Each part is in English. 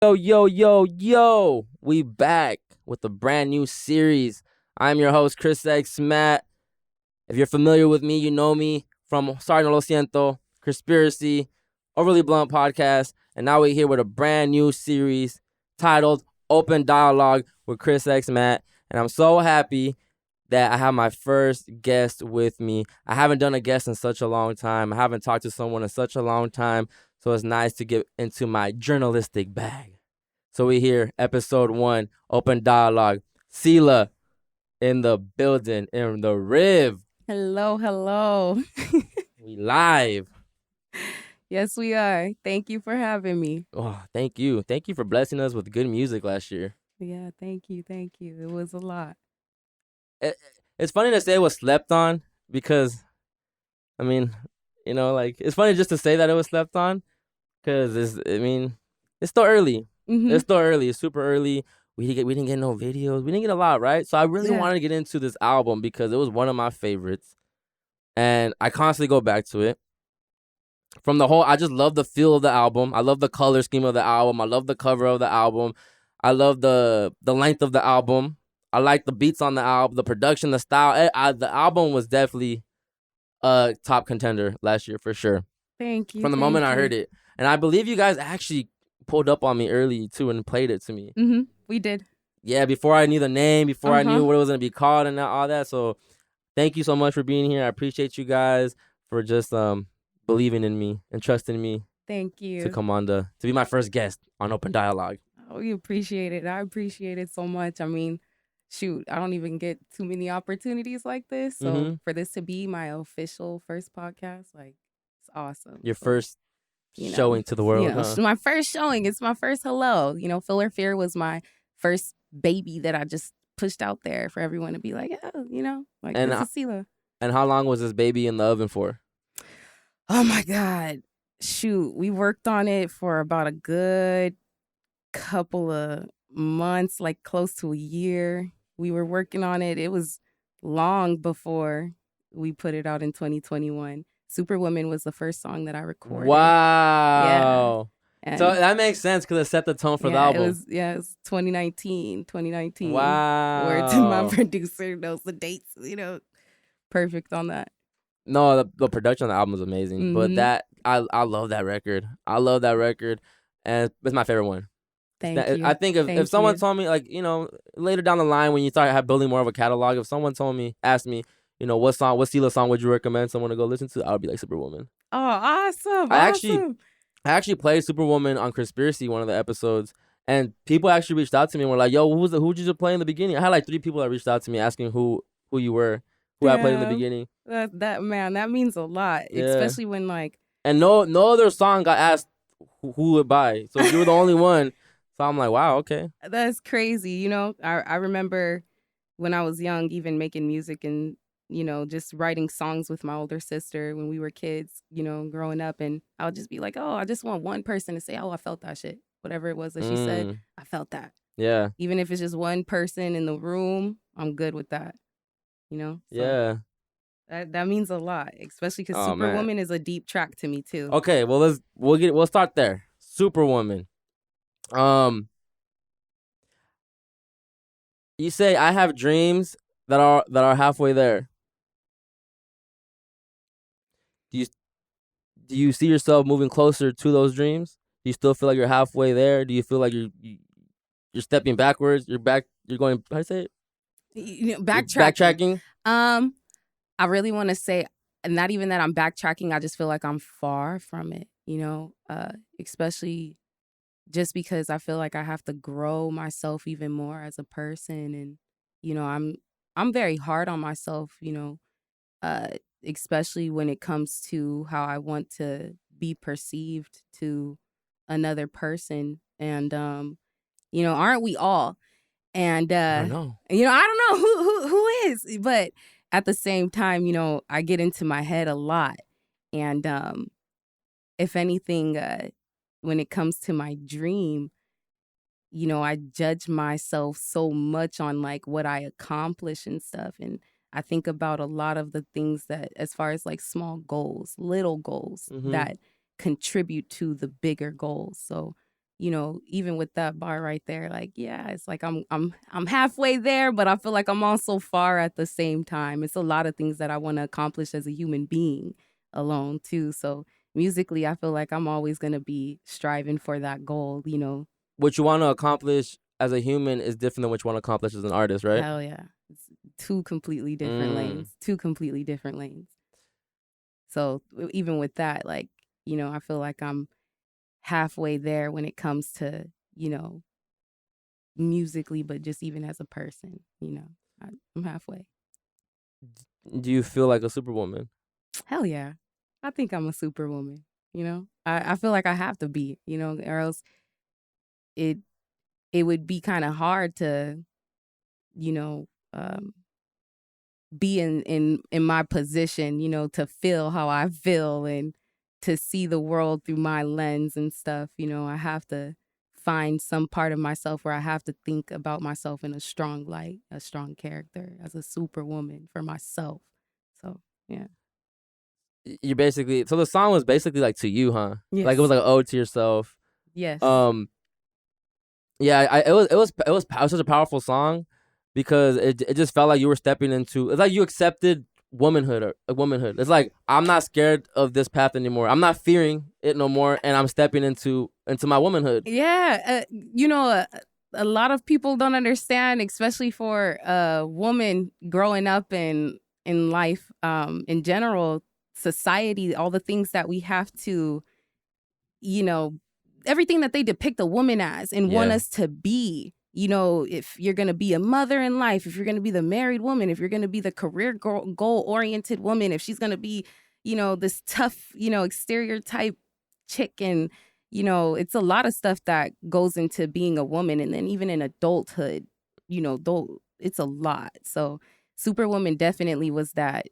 Yo. We back with a brand new series. I'm your host, chrisxmatt. If you're familiar with me, you know me from Sorry No Lo Siento, Conspiracy, Overly Blunt Podcast. And now we're here with a brand new series titled Open Dialogue with chrisxmatt. And I'm so happy that I have my first guest with me. I haven't done a guest in such a long time. I haven't talked to someone in such a long time. So it's nice to get into my journalistic bag. So we hear episode 1, Open Dialogue. Ceela in the building, in the Riv. Hello. We live. Yes, we are. Thank you for having me. Oh, thank you. Thank you for blessing us with good music last year. Yeah, thank you. It was a lot. It's funny to say it was slept on because, it's funny just to say that it was slept on because it's still early. Mm-hmm. It's still early. It's super early. We didn't get no videos. We didn't get a lot, right? So I really wanted to get into this album because it was one of my favorites. And I constantly go back to it. I just love the feel of the album. I love the color scheme of the album. I love the cover of the album. I love the length of the album. I like the beats on the album, the production, the style. The album was definitely a top contender last year for sure. Thank you. From the moment I heard it. And I believe you guys actually pulled up on me early too and played it to me. Mm-hmm. We did. Yeah, before I knew the name, before I knew what it was going to be called and all that. So thank you so much for being here. I appreciate you guys for just believing in me and trusting me. Thank you. To come on to be my first guest on Open Dialogue. Oh, you appreciate it. I appreciate it so much. I mean, shoot, I don't even get too many opportunities like this. So for this to be my official first podcast, like, it's awesome. Your first showing to the world, huh? My first showing. It's my first hello. FEAL or FEAR was my first baby that I just pushed out there for everyone to be like, oh, this is Ceela. And how long was this baby in the oven for? Oh my God. Shoot, we worked on it for about a good couple of months, like close to a year. We were working on it. It was long before we put it out in 2021. Superwoman was the first song that I recorded. Wow. Yeah. So that makes sense because it set the tone for the album. It was 2019. Wow. Where my producer knows the dates, perfect on that. No, the production on the album is amazing. But I love that record. And it's my favorite one. Thank you. I think if someone told me, later down the line when you start building more of a catalog, if someone asked me, what Ceela song would you recommend someone to go listen to, I would be like Superwoman. Oh, awesome. I actually played Superwoman on Conspiracy, one of the episodes, and people actually reached out to me and were like, yo, who did you play in the beginning? I had like 3 people that reached out to me asking who you were, who I played in the beginning. That means a lot, especially when And no other song got asked who would buy, so you were the only one. So I'm like, wow, okay. That's crazy. I remember when I was young, even making music and, just writing songs with my older sister when we were kids, growing up. And I would just be like, oh, I just want one person to say, oh, I felt that shit. Whatever it was that she said, I felt that. Yeah. Even if it's just one person in the room, I'm good with that. So yeah. That means a lot, especially because Superwoman is a deep track to me too. Okay, well we'll start there. Superwoman. You say I have dreams that are halfway there. Do you see yourself moving closer to those dreams? Do you still feel like you're halfway there? Do you feel like you're stepping backwards? You're going, how do you say it? Backtracking. I really want to say, not even that I'm backtracking. I just feel like I'm far from it, especially just because I feel like I have to grow myself even more as a person. And, I'm very hard on myself, especially when it comes to how I want to be perceived to another person. And, aren't we all? And, I don't know. I don't know who is, but at the same time, I get into my head a lot. And if anything, when it comes to my dream, I judge myself so much on what I accomplish and stuff. And I think about a lot of the things that, as far as small goals, little goals that contribute to the bigger goals. So even with that bar right there, like, yeah, it's like I'm halfway there, but I feel like I'm also far at the same time. It's a lot of things that I want to accomplish as a human being alone too. So musically, I feel like I'm always gonna be striving for that goal. What you want to accomplish as a human is different than what you want to accomplish as an artist, right? Hell yeah. It's two completely different lanes. Two completely different lanes. So even with that, like, I feel like I'm halfway there when it comes to, musically, but just even as a person, I'm halfway. Do you feel like a superwoman? Hell yeah. I think I'm a superwoman, I feel like I have to be, or else it would be kind of hard to, be in my position, to feel how I feel and to see the world through my lens and stuff. I have to find some part of myself where I have to think about myself in a strong light, a strong character as a superwoman for myself. So, yeah. You basically, so the song was basically like to you, huh? Yes. Like it was like an ode to yourself. Yes. Yeah, it was such a powerful song because it just felt like you were stepping into. It's like you accepted womanhood. It's like, I'm not scared of this path anymore. I'm not fearing it no more, and I'm stepping into my womanhood. Yeah, a lot of people don't understand, especially for a woman growing up in life, in general, society, all the things that we have to, everything that they depict a woman as and want us to be. If you're going to be a mother in life, if you're going to be the married woman, if you're going to be the career goal-oriented woman, if she's going to be, this tough, exterior type chick. And, it's a lot of stuff that goes into being a woman. And then even in adulthood, it's a lot. So Superwoman definitely was that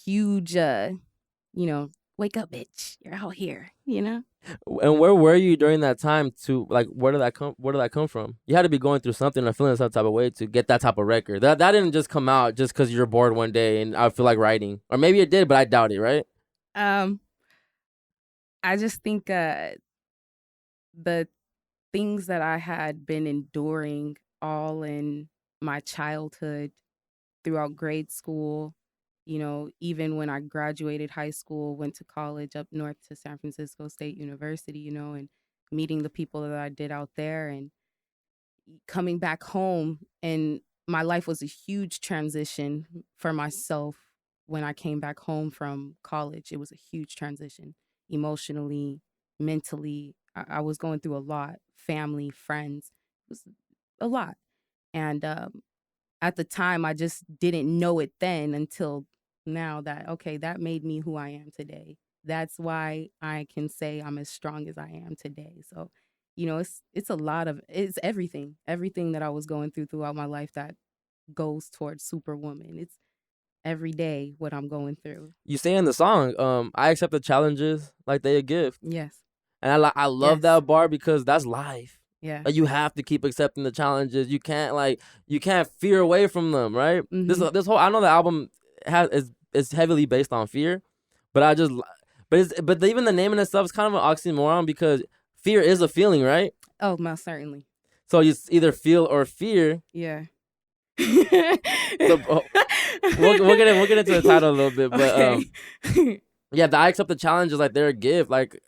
huge, wake up, bitch, you're out here, And where were you during that time? To like, where did that come from? You had to be going through something or feeling some type of way to get that type of record. That didn't just come out just because you're bored one day and I feel like writing, or maybe it did, but I doubt it, right? I just think the things that I had been enduring all in my childhood, throughout grade school, even when I graduated high school, went to college up north to San Francisco State University, and meeting the people that I did out there and coming back home. And my life was a huge transition for myself when I came back home from college. It was a huge transition emotionally, mentally. I was going through a lot, family, friends. It was a lot. And at the time, I just didn't know it then until now that, okay, that made me who I am today. That's why I can say I'm as strong as I am today. So, it's a lot of, it's everything that I was going throughout my life that goes towards Superwoman. It's every day what I'm going through. You say in the song, I accept the challenges like they a gift. Yes. And I love that bar because that's life. Yeah. Like, you have to keep accepting the challenges. You can't fear away from them, right? Mhm. This whole, I know the album is heavily based on fear, but even the name in itself is kind of an oxymoron because fear is a feeling, right? Oh, most certainly. So you either feel or fear. Yeah. So, we'll get into the title a little bit, but okay. yeah, I accept the challenges like they're a gift. Like,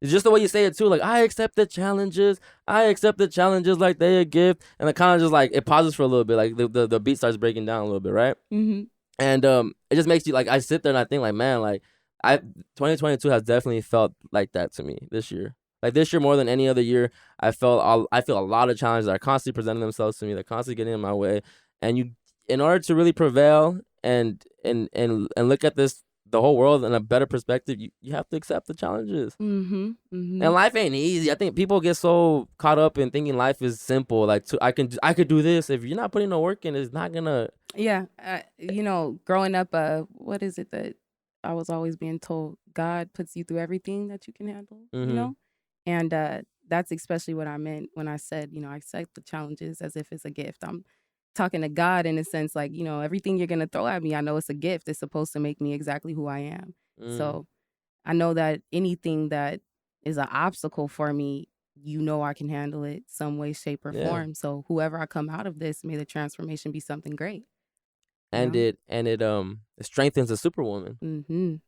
it's just the way you say it too. Like, I accept the challenges. I accept the challenges like they a gift. And it kind of just like, it pauses for a little bit. Like the beat starts breaking down a little bit, right? Mm-hmm. And it just makes you like, I sit there and I think like, man, like 2022 has definitely felt like that to me this year. Like this year more than any other year, I feel a lot of challenges that are constantly presenting themselves to me. They're constantly getting in my way. And in order to really prevail and look at the whole world in a better perspective, you have to accept the challenges. Mm-hmm. Mm-hmm. And life ain't easy. I think people get so caught up in thinking life is simple. Like, I could do this. If you're not putting no work in, it's not gonna. Yeah, growing up, what is it that I was always being told? God puts you through everything that you can handle. Mm-hmm. And that's especially what I meant when I said, I accept the challenges as if it's a gift. I'm talking to God in a sense, like, everything you're gonna throw at me, I know it's a gift. It's supposed to make me exactly who I am. So I know that anything that is an obstacle for me, I can handle it some way, shape, or form. So whoever I come out of this, may the transformation be something great. And it strengthens the superwoman.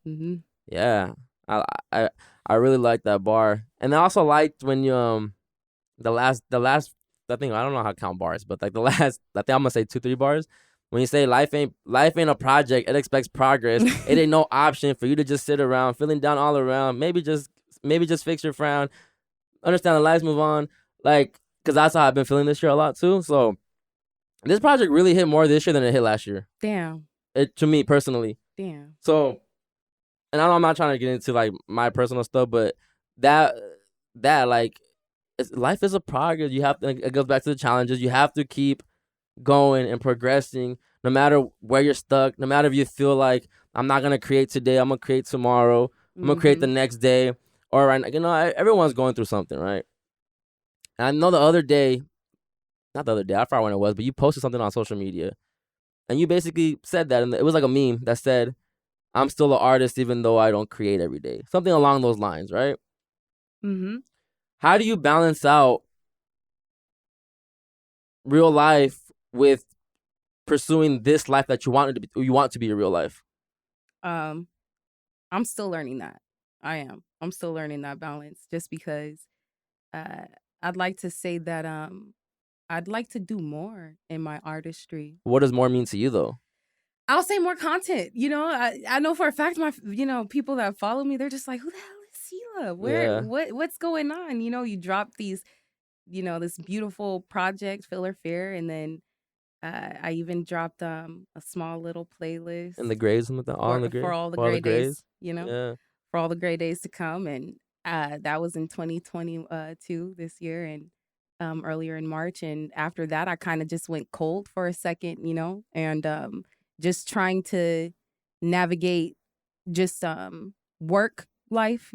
Yeah, I I really like that bar, and I also liked when you the last I think I don't know how to count bars, but like the last I think I'm gonna say 2-3 bars. When you say life ain't a project, it expects progress. It ain't no option for you to just sit around feeling down all around. Maybe just fix your frown. Understand the lives move on. Like, cause that's how I've been feeling this year a lot too. So this project really hit more this year than it hit last year. Damn. To me personally. Damn. So, and I know I'm not trying to get into like my personal stuff, but that like life is a progress. You have to. It goes back to the challenges. You have to keep going and progressing, no matter where you're stuck. No matter if you feel like I'm not gonna create today, I'm gonna create tomorrow. I'm gonna create the next day. Or everyone's going through something, right? And I know not the other day, I forgot when it was, but you posted something on social media, and you basically said that, and it was like a meme that said, "I'm still an artist even though I don't create every day." Something along those lines, right? How do you balance out real life with pursuing this life that you want to be your real life? I'm still learning that. I am. I'm still learning that balance, just because I'd like to say that I'd like to do more in my artistry. What does more mean to you, though? I'll say more content. I know for a fact my people that follow me, they're just like, who the hell is Ceela? What's going on? You drop these, this beautiful project, Feel or Fear, and then I even dropped a small little playlist in the graves for all the great days, for all the great days to come. And that was in 2022 this year, and earlier in March. And after that, I kind of just went cold for a second, and just trying to navigate just work life,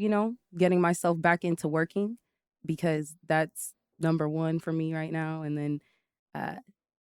getting myself back into working, because that's number one for me right now. And then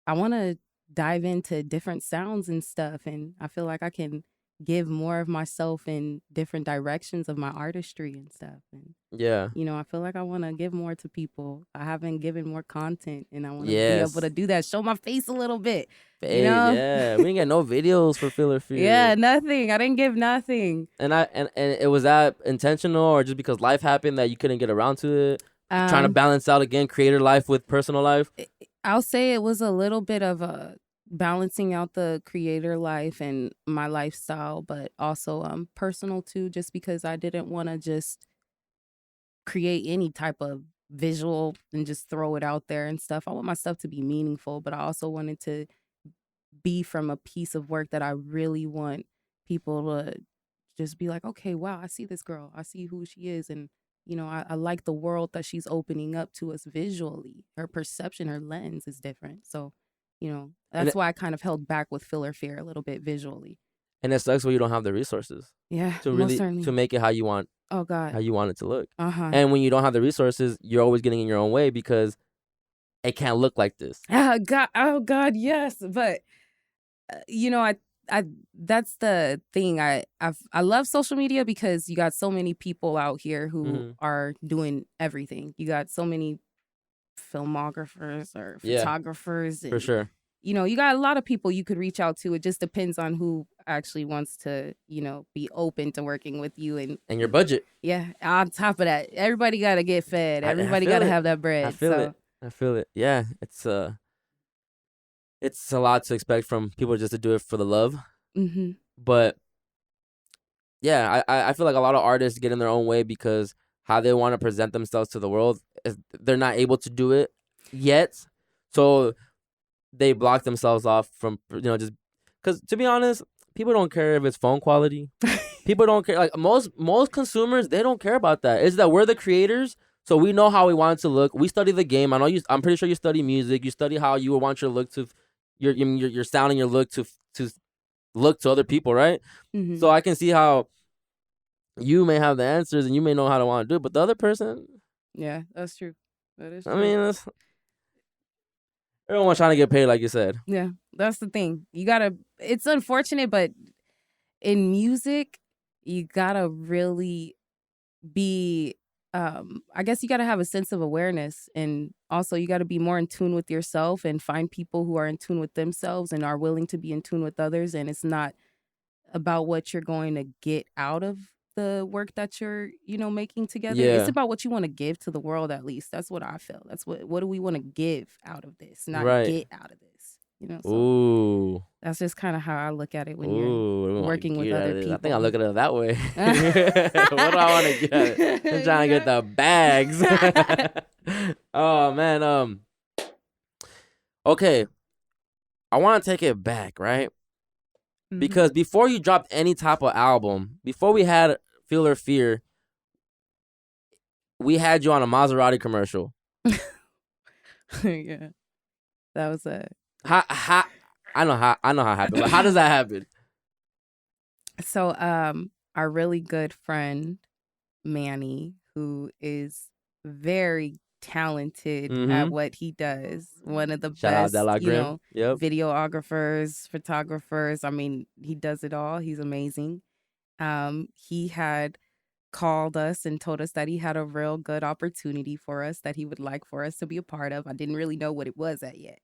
I want to dive into different sounds and stuff, and I feel like I can give more of myself in different directions of my artistry and stuff. And I feel like I want to give more to people. I haven't given more content, and I want to be able to do that, show my face a little bit. Yeah, we didn't get no videos for Feel or Fear. Yeah, nothing. I didn't give nothing. And it was that intentional, or just because life happened that you couldn't get around to it? Trying to balance out again creator life with personal life. I'll say it was a little bit of a balancing out the creator life and my lifestyle, but also personal too, just because I didn't want to just create any type of visual and just throw it out there and stuff. I want my stuff to be meaningful, but I also wanted to be from a piece of work that I really want people to just be like, okay, wow, I see this girl. I see who she is. And I like the world that she's opening up to us visually. Her perception, her lens is different. So, that's why I kind of held back with Feel or Fear a little bit visually. And it sucks when you don't have the resources. Yeah, to really to make it how you want. Oh God, how you want it to look. And when you don't have the resources, you're always getting in your own way because it can't look like this. Oh God, yes. But I that's the thing. I love social media because you got so many people out here who are doing everything. You got so many filmographers or photographers. For sure. You got a lot of people you could reach out to. It just depends on who actually wants to, be open to working with you and your budget. Yeah. On top of that, everybody got to get fed. Everybody got to have that bread. I feel it. Yeah. It's a lot to expect from people just to do it for the love. But yeah, I feel like a lot of artists get in their own way because how they want to present themselves to the world, they're not able to do it yet. So they block themselves off from, just because, to be honest, people don't care if it's phone quality. People don't care. Like most consumers, they don't care about that. It's that we're the creators, so we know how we want it to look. We study the game. I'm pretty sure you study music. You study how you would want your look to, your sound and your look to look to other people, right? So I can see how you may have the answers and you may know how to want to do it, but the other person, yeah, that's true. That is true. I mean, everyone's trying to get paid, like you said. Yeah, that's the thing. It's unfortunate, but in music, you gotta really be I guess you got to have a sense of awareness, and also you got to be more in tune with yourself and find people who are in tune with themselves and are willing to be in tune with others. And it's not about what you're going to get out of the work that you're, making together. It's Yeah. about what you want to give to the world. At least that's what I feel. That's what do we want to give out of this, not Right. get out of this. So Ooh. that's just kind of how I look at it when Ooh, you're working with other people. I think I look at it that way. What do I want to get? I'm trying to get the bags. Oh man. Okay. I want to take it back, right? Mhm. Because before you dropped any type of album, before we had Feel or Fear, we had you on a Maserati commercial. Yeah, that was a. How I know how it happened. But how does that happen? So, our really good friend Manny, who is very talented at what he does, one of the Shout out best, De La Grim. Yep. videographers, photographers. I mean, he does it all. He's amazing. He had called us and told us that he had a real good opportunity for us that he would like for us to be a part of. I didn't really know what it was yet,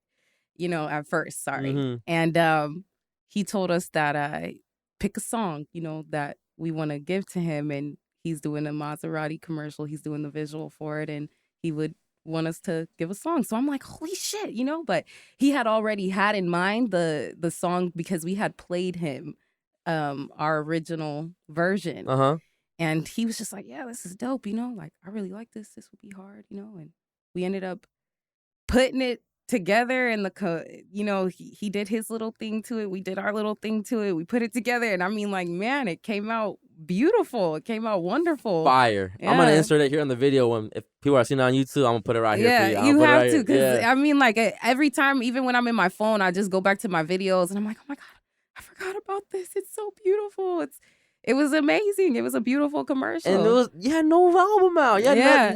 at first. Sorry. And he told us that pick a song, that we want to give to him, and he's doing a Maserati commercial. He's doing the visual for it, and he would want us to give a song. So I'm like, holy shit, but he had already had in mind the song because we had played him our original version. And he was just like, yeah, this is dope, like I really like this. This would be hard, and we ended up putting it together, and he did his little thing to it. We did our little thing to it. We put it together, and I mean, like, man, it came out beautiful. It came out wonderful. Fire. Yeah. I'm gonna insert it here in the video. If people are seeing it on YouTube, I'm gonna put it right here for you. You have to, because I mean, like, every time, even when I'm in my phone, I just go back to my videos, and I'm like, oh my God, I forgot about this. It's so beautiful. It was amazing. It was a beautiful commercial. And it was, no album out.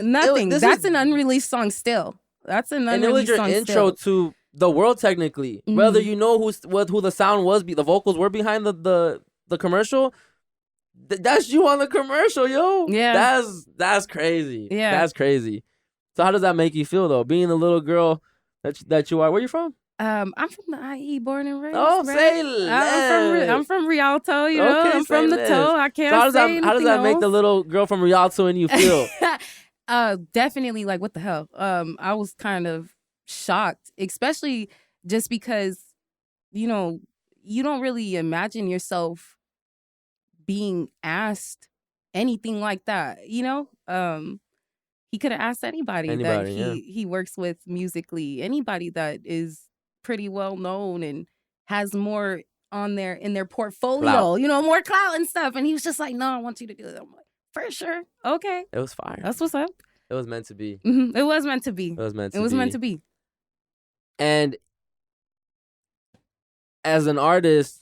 Nothing. That's an unreleased song still. That's an unreleased song. And it was your intro to the world, technically. Whether you know who the sound was, the vocals were behind the commercial. That's you on the commercial, yo. Yeah. That's crazy. Yeah. That's crazy. So how does that make you feel, though? Being the little girl that you are. Where you from? I'm from the IE, born and raised. Oh, right? say less. I'm from Rialto, Okay, I'm from the toe. I can't how does that else. make the little girl from Rialto in you feel? Definitely, like, what the hell? I was kind of shocked, especially just because, you don't really imagine yourself being asked anything like that, He could have asked anybody that he works with musically, anybody that is pretty well known and has more in their portfolio, more clout and stuff. And he was just like, no, I want you to do it. I'm like, for sure. Okay. It was fire. That's what's up. It was meant to be. It was meant to be. It was meant to be. It was meant to be. And as an artist,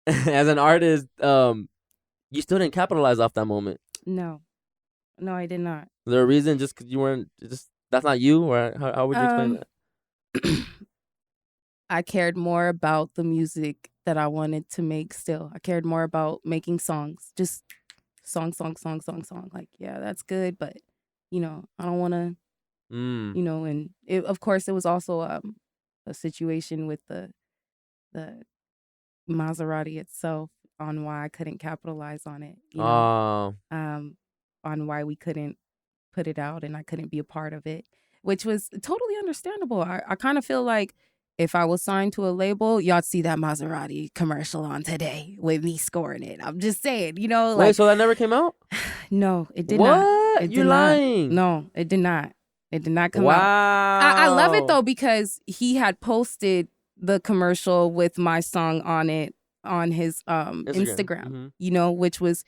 you still didn't capitalize off that moment. No, I did not. Is there a reason? Just because you weren't, that's not you? Or how would you explain that? I cared more about the music that I wanted to make still. I cared more about making songs. Just song. Like, yeah, that's good, but, I don't want to, and of course it was also a situation with the Maserati itself on why I couldn't capitalize on it. On why we couldn't put it out and I couldn't be a part of it, which was totally understandable. I kind of feel like if I was signed to a label, y'all see that Maserati commercial on today with me scoring it. I'm just saying, like. Wait, so that never came out? No, it did not. What? You're lying. No, it did not. It did not come out. Wow. I love it, though, because he had posted the commercial with my song on it on his Instagram, which was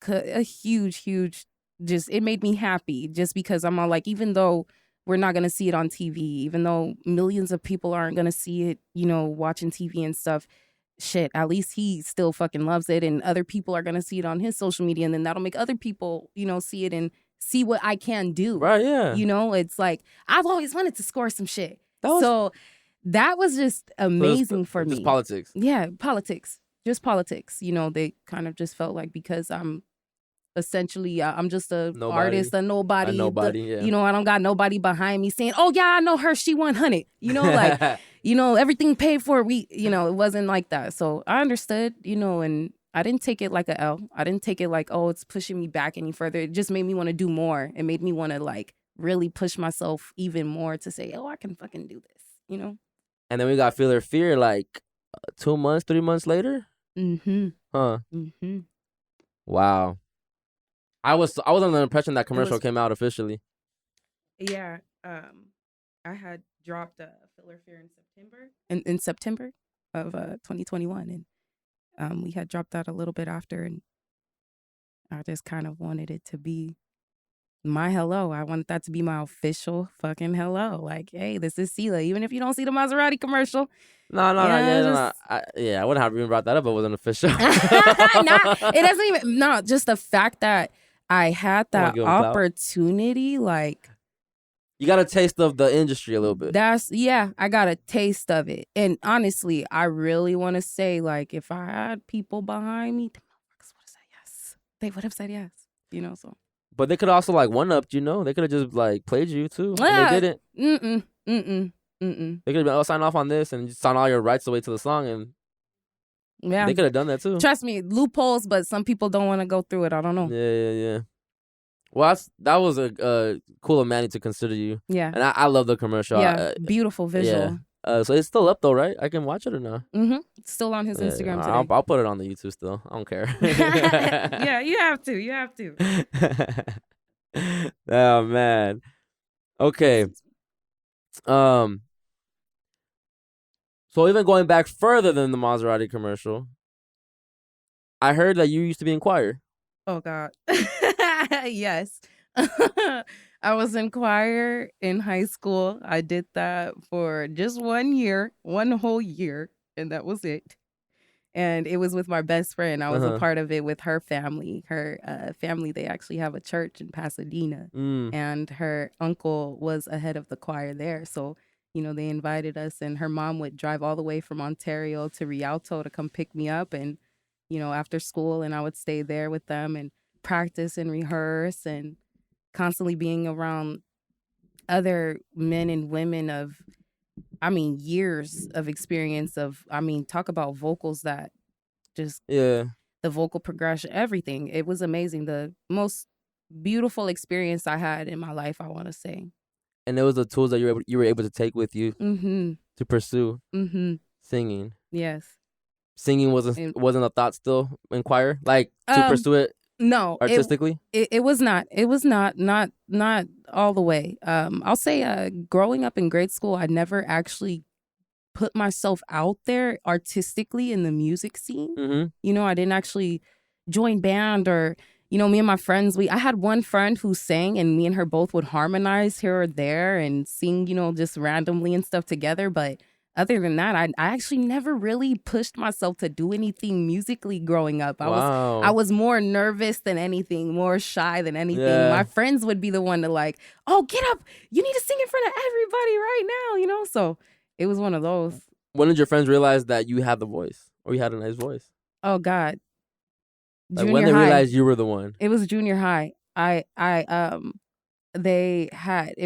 a huge, it made me happy just because I'm all like, even though we're not going to see it on TV, even though millions of people aren't going to see it, watching TV and stuff, shit, at least he still fucking loves it, and other people are going to see it on his social media, and then that'll make other people, see it and see what I can do. Right, yeah. It's like, I've always wanted to score some shit. So that was just amazing for me. Just politics. Yeah, politics. Just politics. They kind of just felt like because I'm essentially I'm just a Nobody. artist, a nobody. Yeah. You know, I don't got nobody behind me saying, "Oh yeah, I know her. She 100." You know, like you know, everything paid for. You know, it wasn't like that. So I understood. You know, and I didn't take it like a L. I didn't take it like, oh, it's pushing me back any further. It just made me want to do more. It made me want to like really push myself even more to say, oh, I can fucking do this. You know. And then we got Feel or Fear like 2 months, 3 months later. Mm-hmm. Huh. Mm-hmm. Wow. I was under the impression that commercial came out officially. Yeah. I had dropped Feel or Fear in September. In September of 2021, and we had dropped that a little bit after, and I just kind of wanted it to be my hello. I wanted that to be my official fucking hello. Like, hey, this is Ceela. Even if you don't see the Maserati commercial. No, I wouldn't have even brought that up if it wasn't official. It doesn't even. No, just the fact that I had that opportunity, like. You got a taste of the industry a little bit. I got a taste of it. And honestly, I really want to say, like, if I had people behind me, the motherfuckers would have said yes. They would have said yes, you know, so. But they could also, like, one-upped, you know? They could have just, like, played you, too. And they didn't. They could have been, oh, sign off on this and just sign all your rights away to the song, and yeah, they could have done that, too. Trust me, loopholes, but some people don't want to go through it. I don't know. Yeah. Well, that was a cool of Manny to consider you. Yeah. And I love the commercial. Yeah, beautiful visual. Yeah. So it's still up, though, right? I can watch it or not? Mm-hmm. It's still on his Instagram today. I'll put it on the YouTube still. I don't care. Yeah, you have to. Oh, man. Okay. So even going back further than the Maserati commercial, I heard that you used to be in choir. Oh, God. Yes. I was in choir in high school. I did that for just 1 year, 1 whole year, and that was it. And it was with my best friend. I was a part of it with her family. Her family, they actually have a church in Pasadena. And her uncle was a head of the choir there. So, you know, they invited us, and her mom would drive all the way from Ontario to Rialto to come pick me up, and, you know, after school, and I would stay there with them and practice and rehearse, and constantly being around other men and women of, I mean, years of experience of, I mean, talk about vocals that just, the vocal progression, everything. It was amazing. The most beautiful experience I had in my life, I want to say. And it was the tools that you were able to take with you to pursue singing. Yes. Singing wasn't a thought still in choir, like to pursue it. No, artistically, it was not. It was not all the way. I'll say, growing up in grade school, I never actually put myself out there artistically in the music scene. You know, I didn't actually join band or, you know, me and my friends. I had one friend who sang, and me and her both would harmonize here or there and sing, you know, just randomly and stuff together. But other than that, I actually never really pushed myself to do anything musically growing up. I was more nervous than anything, more shy than anything. Yeah. My friends would be the one to like, oh, get up. You need to sing in front of everybody right now, you know? So it was one of those. When did your friends realize that you had the voice or you had a nice voice? Oh, God. Like when they realized you were the one? It was junior high. It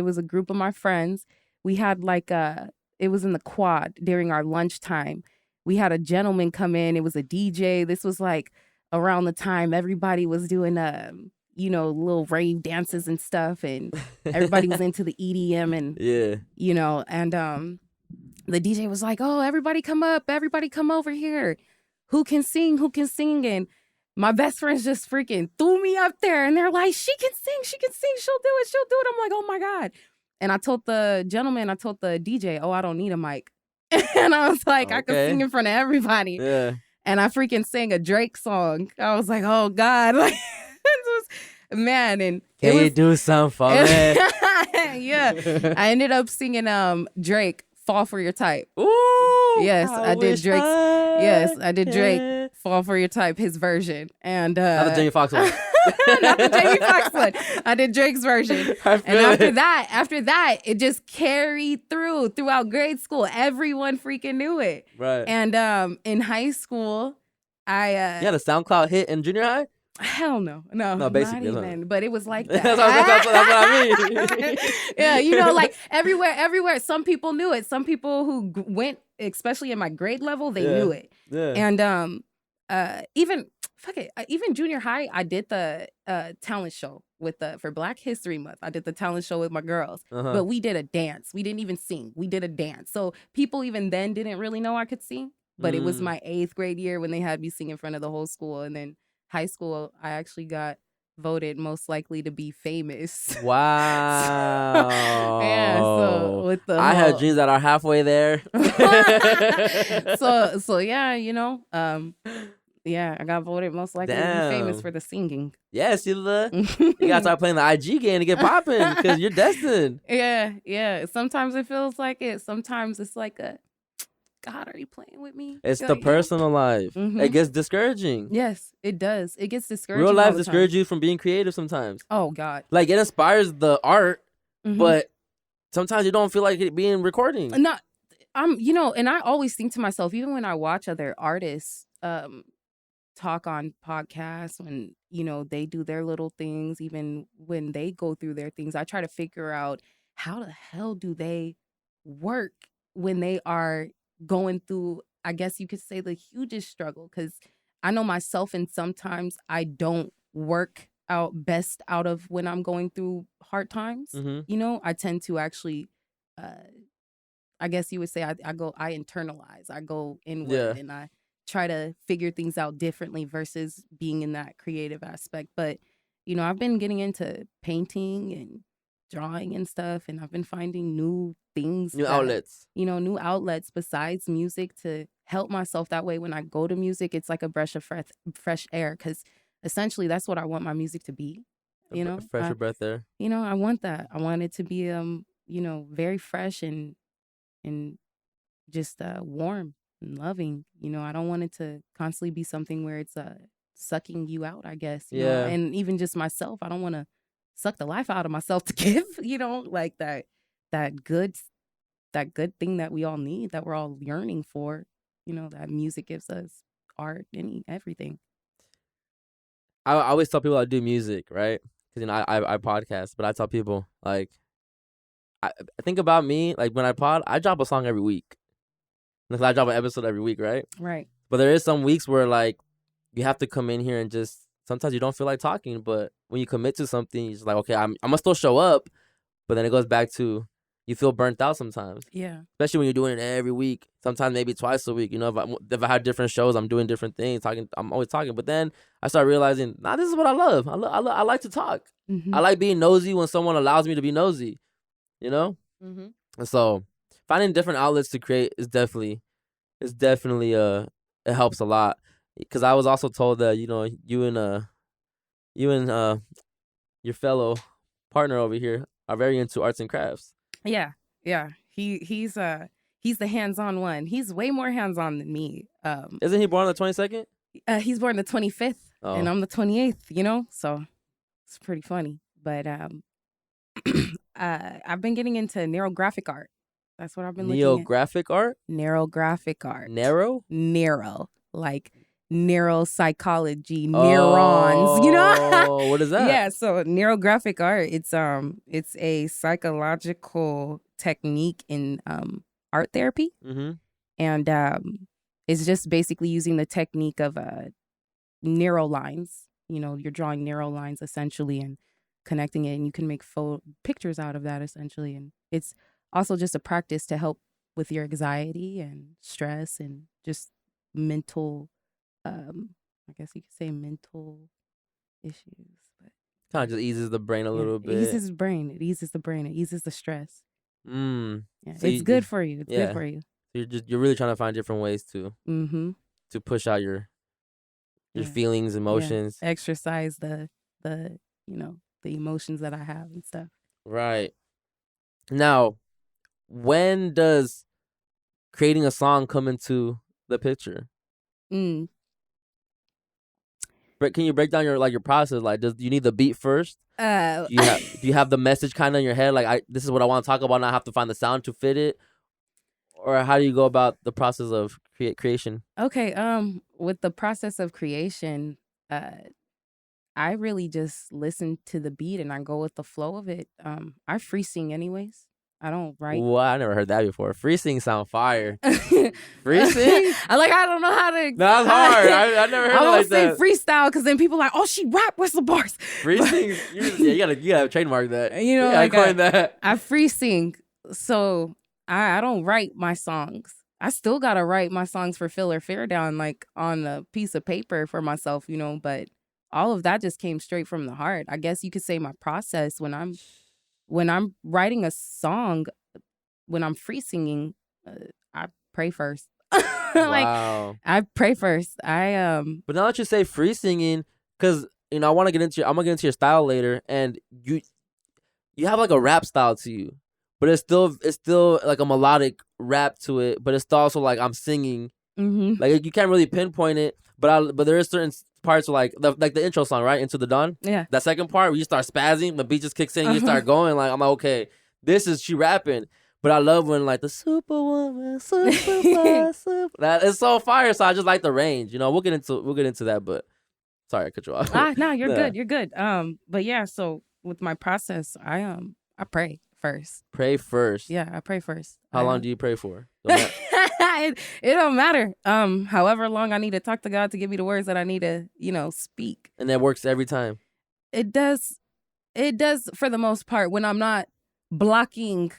was a group of my friends. We had like it was in the quad during our lunchtime. We had a gentleman come in. It was a DJ. This was like around the time everybody was doing, you know, little rave dances and stuff. And everybody was into the EDM and, you know, and the DJ was like, oh, everybody come up. Everybody come over here. Who can sing? Who can sing? And my best friends just freaking threw me up there. And they're like, she can sing. She'll do it. I'm like, oh, my God. And I told the DJ, oh, I don't need a mic. And I was like, I could sing in front of everybody. Yeah. And I freaking sang a Drake song. I was like, oh, God. Like, man. And can you do something for me? Yeah. I ended up singing Drake, Fall For Your Type. Ooh. Yes, I did Drake's. Yes, I did Drake, Fall For Your Type, his version. And not the Jamie Foxx one. Not the Jamie Foxx one. I did Drake's version. And after that, it just carried throughout grade school. Everyone freaking knew it. Right. And in high school, you had a SoundCloud hit in junior high? Hell no, No, not basically, even. But it was like that. that's what I mean. Yeah, like everywhere. Some people knew it. Some people who went, especially in my grade level, they knew it. Yeah. And even even junior high, I did the talent show for Black History Month. I did the talent show with my girls, but we did a dance. We didn't even sing. We did a dance. So people even then didn't really know I could sing. But it was my 8th grade year when they had me sing in front of the whole school, and then high school, I actually got voted most likely to be famous. Wow. Yeah, so with the I have dreams that are halfway there. so yeah, yeah, I got voted most likely to be famous for the singing. Yeah, Ceela. You gotta start playing the IG game to get popping because you're destined. Yeah. Sometimes it feels like it. Sometimes it's like God, are you playing with me? It's the personal life. It gets discouraging. Yes, it does. It gets discouraging. Real life discourages you from being creative sometimes. Oh, God. Like, it inspires the art, but sometimes you don't feel like it being recording. Not, and I always think to myself, even when I watch other artists talk on podcasts, when, they do their little things, even when they go through their things, I try to figure out how the hell do they work when they are going through, I guess you could say, the hugest struggle, because I know myself, and sometimes I don't work out best out of when I'm going through hard times. I tend to actually I guess you would say I internalize, I go inward, and I try to figure things out differently versus being in that creative aspect. But I've been getting into painting and drawing and stuff, and I've been finding new things, new outlets besides music to help myself. That way when I go to music, it's like a breath of fresh air, because essentially that's what I want my music to be. Fresher breath there. I want that. I want it to be very fresh and just warm and loving. I don't want it to constantly be something where it's sucking you out, I guess. And even just myself, I don't want to suck the life out of myself to give, like that good thing that we all need, that we're all yearning for, that music gives us, art, everything. I always tell people I do music, right? Because I podcast, but I tell people, like, I think about me, like, when I pod, I drop a song every week. Because I drop an episode every week, right? Right. But there is some weeks where, like, you have to come in here and just, sometimes you don't feel like talking, but when you commit to something, you're just like, okay, I'm gonna still show up. But then it goes back to, you feel burnt out sometimes. Yeah. Especially when you're doing it every week. Sometimes maybe twice a week. If I have different shows, I'm doing different things. I'm always talking. But then I start realizing, this is what I love. I like to talk. I like being nosy when someone allows me to be nosy. And so finding different outlets to create is definitely it helps a lot. Because I was also told that you and your fellow partner over here are very into arts and crafts. Yeah. He's the hands-on one. He's way more hands-on than me. Isn't he born on the 22nd? He's born the 25th, and I'm the 28th. So it's pretty funny. But I've been getting into neurographic art. That's what I've been looking at. Neographic art? Neurographic art. Narrow, like neuropsychology, neurons. Oh, what is that? Yeah, so neurographic art, it's a psychological technique in art therapy. And it's just basically using the technique of neural lines. You're drawing neural lines essentially and connecting it, and you can make pictures out of that essentially. And it's also just a practice to help with your anxiety and stress and just mental, I guess you could say mental issues. But kind of just eases the brain a little bit. It eases the brain. It eases the stress. So it's good for you. It's good for you. So you're really trying to find different ways to push out your feelings, emotions. Yeah. Exercise the emotions that I have and stuff. Right. Now, when does creating a song come into the picture? But can you break down your process? Like, do you need the beat first? Do you have the message kind of in your head? Like, this is what I want to talk about, and I have to find the sound to fit it. Or how do you go about the process of creation? Okay. With the process of creation, I really just listen to the beat and I go with the flow of it. I free sing anyways. I don't write. Well, I never heard that before. Free sing sound fire. Free sing? I don't know how to. No, that's hard. I never heard it like that. I don't say freestyle because then people are like, oh, she rap. Where's the bars? Free sing. You gotta trademark that. You know, I coined that. I free sing, so I don't write my songs. I still gotta write my songs for Feel or Fear down like on a piece of paper for myself, you know. But all of that just came straight from the heart. I guess you could say my process when I'm writing a song, when I'm free singing, I pray first. Wow. I pray first. But now that you say free singing, because I want to get into I'm gonna get into your style later, and you have like a rap style to you, but it's still like a melodic rap to it, but it's also like I'm singing. Mm-hmm. Like you can't really pinpoint it, but there is certain parts like the intro song, right? Into the Dawn. Yeah. That second part where you start spazzing, the beat just kicks in, you start going. Like I'm like, okay, this is she rapping. But I love when like the superwoman, that is so fire. So I just like the range. We'll get into that. But sorry, I cut you off. No, you're good. You're good. But yeah. So with my process, I pray first. Pray first. Yeah, I pray first. How long do you pray for? It don't matter. However long I need to talk to God to give me the words that I need to, speak. And that works every time. It does. It does for the most part when I'm not blocking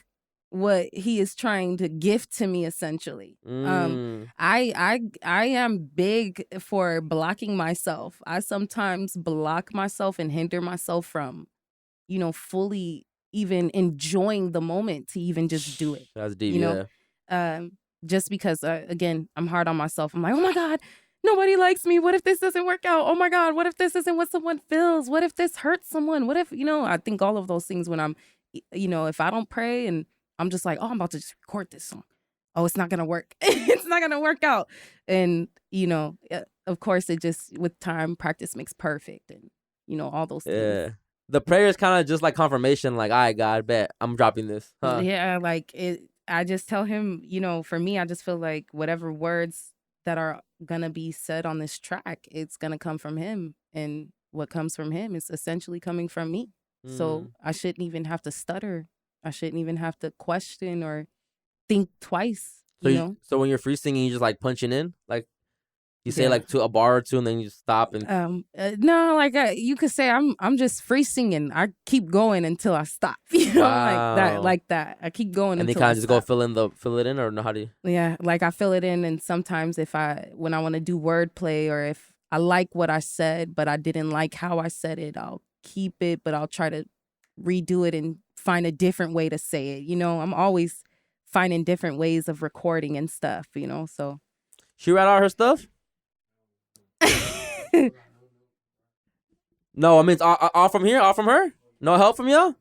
what he is trying to gift to me, essentially. I am big for blocking myself. I sometimes block myself and hinder myself from, fully even enjoying the moment to even just do it. That's deep, Just because, again, I'm hard on myself. I'm like, oh my God, nobody likes me. What if this doesn't work out? Oh my God, what if this isn't what someone feels? What if this hurts someone? What if, I think all of those things when I'm, if I don't pray and I'm just like, oh, I'm about to just record this song. Oh, it's not going to work. It's not going to work out. And, of course, it just, with time, practice makes perfect. And, all those things. Yeah. The prayer is kind of just like confirmation. Like, all right, God, bet I'm dropping this. Huh? Yeah, like I just tell him, for me, I just feel like whatever words that are going to be said on this track, it's going to come from him. And what comes from him is essentially coming from me. So I shouldn't even have to stutter. I shouldn't even have to question or think twice. So when you're free singing, you just like punching in, like you say like to a bar or two, and then you stop and. No, like you could say I'm just free singing. I keep going until I stop. Wow. like that. I keep going and until they kind I of just stop. go fill it in, or no? How do you? Yeah, like I fill it in, and sometimes when I want to do wordplay, or if I like what I said but I didn't like how I said it, I'll keep it, but I'll try to redo it and find a different way to say it. I'm always finding different ways of recording and stuff, so. She write all her stuff? No, I mean, it's all from here? All from her? No help from y'all?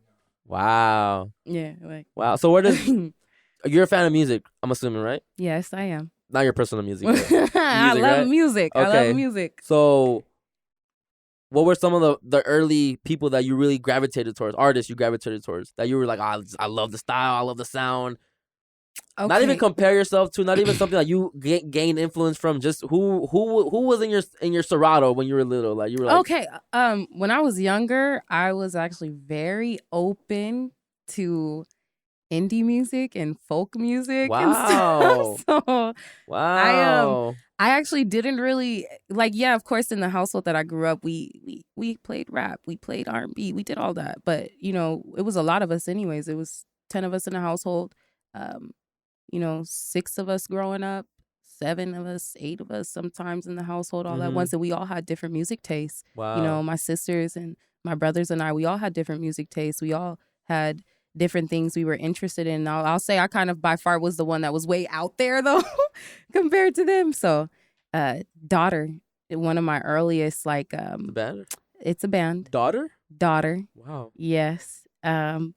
Wow. Yeah. Like. Wow. So where does... You're a fan of music, I'm assuming, right? Yes, I am. Not your personal music. I love music. Okay. I love music. So... What were some of the early people that you really gravitated towards, artists you gravitated towards, that you were like, oh, I love the style, I love the sound? Okay. Not even compare yourself to, not even something that you gained influence from. Just who was in your Serato when you were little? Like you were like, okay. When I was younger, I was actually very open to indie music and folk music. Wow. And stuff. So wow. I actually didn't really of course, in the household that I grew up, we played rap, we played R&B, we did all that. But, it was a lot of us anyways. It was 10 of us in the household, 6 of us growing up, 7 of us, 8 of us sometimes in the household all at once. And we all had different music tastes. Wow. My sisters and my brothers and I, we all had different music tastes. We all had different things we were interested in. I'll say I kind of by far was the one that was way out there though compared to them. So Daughter, one of my earliest the band? It's a band. Daughter? Wow. Yes. When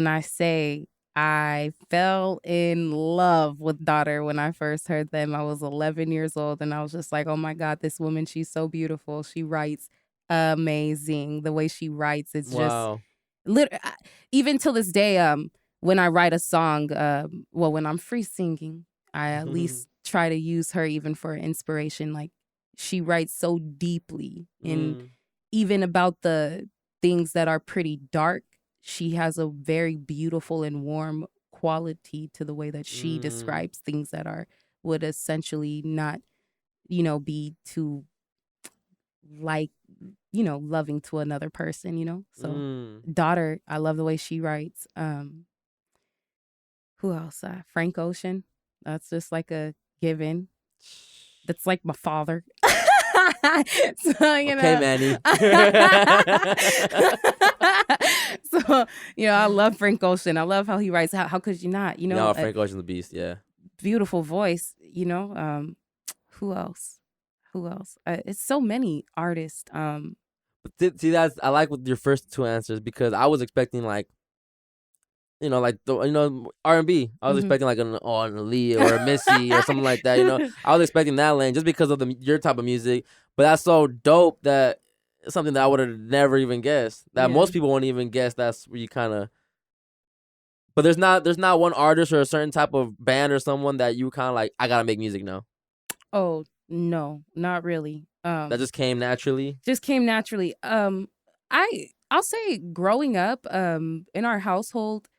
I say I fell in love with Daughter when I first heard them, I was 11 years old and I was just like, oh my God, this woman, she's so beautiful. She writes amazing. The way she writes, it's just even till this day, when I write a song, when I'm free singing, I at least try to use her even for inspiration. Like she writes so deeply, and even about the things that are pretty dark, she has a very beautiful and warm quality to the way that she describes things that would essentially not, be too like, loving to another person, So daughter, I love the way she writes. Who else? Frank Ocean. That's just like a given. That's like my father. So, Okay, Manny. So, I love Frank Ocean. I love how he writes. How could you not? No, Frank Ocean's a beast, yeah. Beautiful voice, who else? It's so many artists. But see, I like with your first two answers because I was expecting like, like the R&B. I was expecting like an Aaliyah or a Missy or something like that. I was expecting that lane just because of your type of music. But that's so dope that it's something that I would have never even guessed. That most people won't even guess. That's where you kind of. But there's not one artist or a certain type of band or someone that you kind of like. I gotta make music now. Oh no, not really. That just came naturally. I'll say growing up, in our household,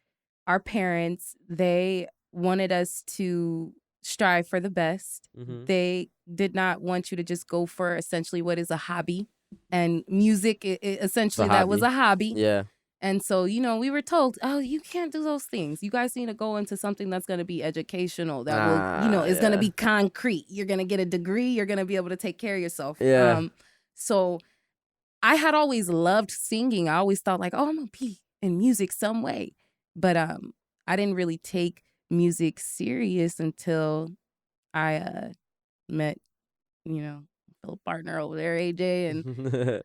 our parents, they wanted us to strive for the best. They did not want you to just go for essentially what is a hobby, and music essentially that was a hobby. Yeah. And so, we were told, oh, you can't do those things. You guys need to go into something that's going to be educational, that will, is going to be concrete. You're going to get a degree. You're going to be able to take care of yourself. Yeah. So I had always loved singing. I always thought like, oh, I'm going to be in music some way. But I didn't really take music serious until I met, little partner over there, AJ. And,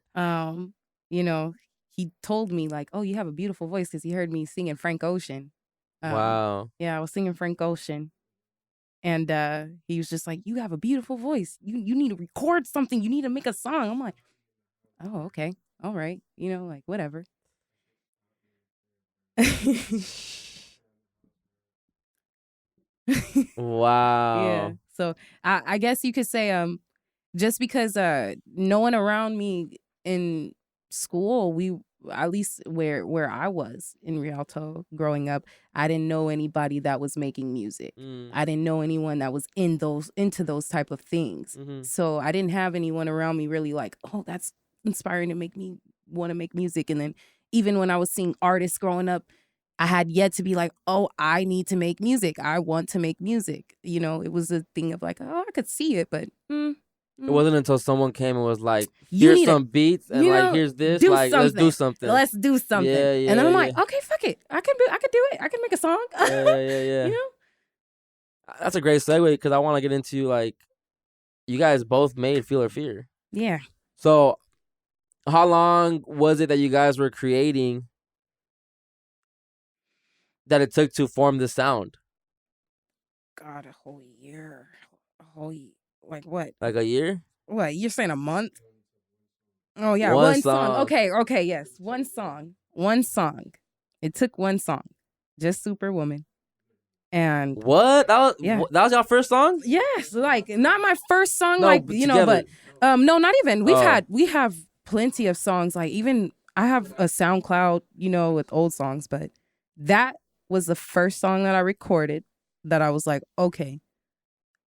he told me like, oh, you have a beautiful voice, because he heard me singing Frank Ocean. Wow. Yeah, I was singing Frank Ocean. And he was just like, you have a beautiful voice. You need to record something. You need to make a song. I'm like, oh, okay. All right. Like whatever. Wow. Yeah. So I guess you could say just because no one around me in school, at least where I was in Rialto growing up, I didn't know anybody that was making music. I didn't know anyone that was into those type of things. So I didn't have anyone around me really like, oh, that's inspiring to make me want to make music. And then even when I was seeing artists growing up, I had yet to be like, oh, I need to make music. I want to make music. It was a thing of like, oh, I could see it, but it wasn't until someone came and was like, here's some beats and like, here's this, like, let's do something. Let's do something. Yeah, yeah, and then I'm like, okay, fuck it. I can do it. I can make a song. Yeah. That's a great segue because I want to get into like, you guys both made Feel or Fear. Yeah. So how long was it that you guys were creating that it took to form the sound? God, a whole year. Like what? Like a year? What? You're saying a month? Oh yeah, one song. Okay, yes. One song. It took one song. Just Superwoman. And what? That was your first song? Yes, like not my first song, no, like together. but no, not even. We have plenty of songs. Like even I have a SoundCloud, with old songs, but that was the first song that I recorded that I was like, okay,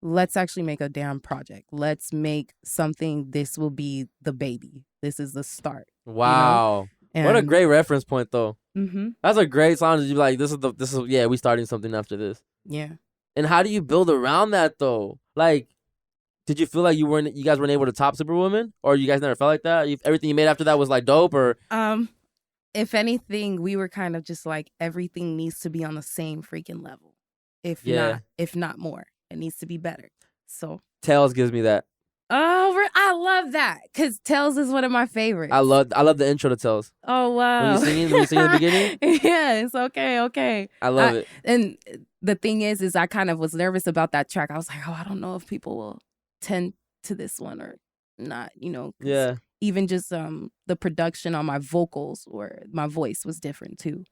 let's actually make a damn project. Let's make something. This will be the baby. This is the start. Wow. What a great reference point, though. Mm-hmm. That's a great song. To be like, this is we starting something after this. Yeah. And how do you build around that though? Like, did you feel like you guys weren't able to top Superwoman, or you guys never felt like that? Everything you made after that was like dope, or if anything, we were kind of just like everything needs to be on the same freaking level, if not more. It needs to be better. So Tails gives me that. Oh, I love that because Tails is one of my favorites. I love the intro to Tails. Oh wow! When you sing in the beginning. Yes. Okay. I love it. And the thing is I kind of was nervous about that track. I was like, oh, I don't know if people will tend to this one or not. Yeah. Even just the production on my vocals or my voice was different too.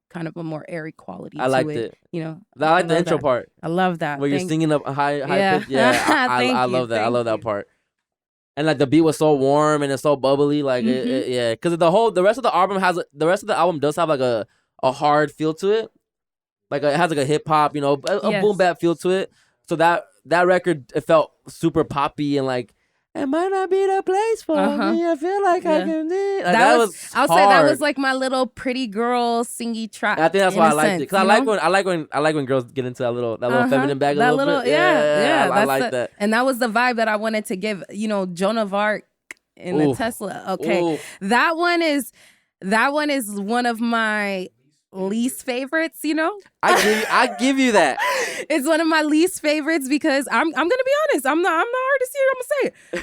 Kind of a more airy quality. I liked it. I like the intro part. I love that. Where you're singing up high pitch. Yeah, I love that. I love that part. And like the beat was so warm and it's so bubbly, like yeah. Because the rest of the album does have like a hard feel to it, like it has like a hip hop, you know, a boom bap feel to it. So that record, it felt super poppy and like, it might not be the place for me. I feel like I can do. Like, that was I would say that was like my little pretty girl singy track. I think that's why I liked it, because I like when girls get into that little feminine bag a little bit. Yeah, I like that. And that was the vibe that I wanted to give. You know, Joan of Arc in the Tesla. Okay, that one is one of my least favorites, you know. I give you that. It's one of my least favorites because I'm gonna be honest. I'm the artist here. I'm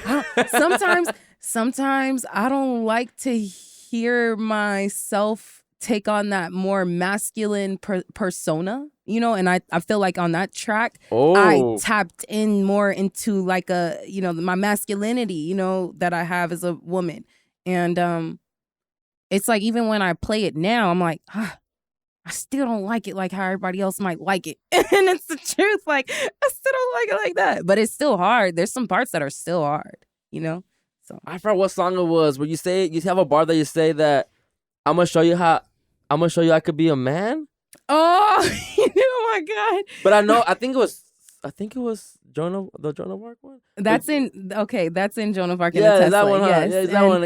gonna say it. Sometimes I don't like to hear myself take on that more masculine persona, you know. And I feel like on that track, I tapped in more into like my masculinity, you know, that I have as a woman. And it's like even when I play it now, I'm like, I still don't like it like how everybody else might like it. And it's the truth. Like, I still don't like it like that. But it's still hard. There's some parts that are still hard, you know? So I forgot what song it was where you have a bar that you say that I'm gonna show you I could be a man. Oh, oh my God. But I think it was the Joan of Arc one. That's in Joan of Arc. Yeah, that one. Yes. Yeah, that one.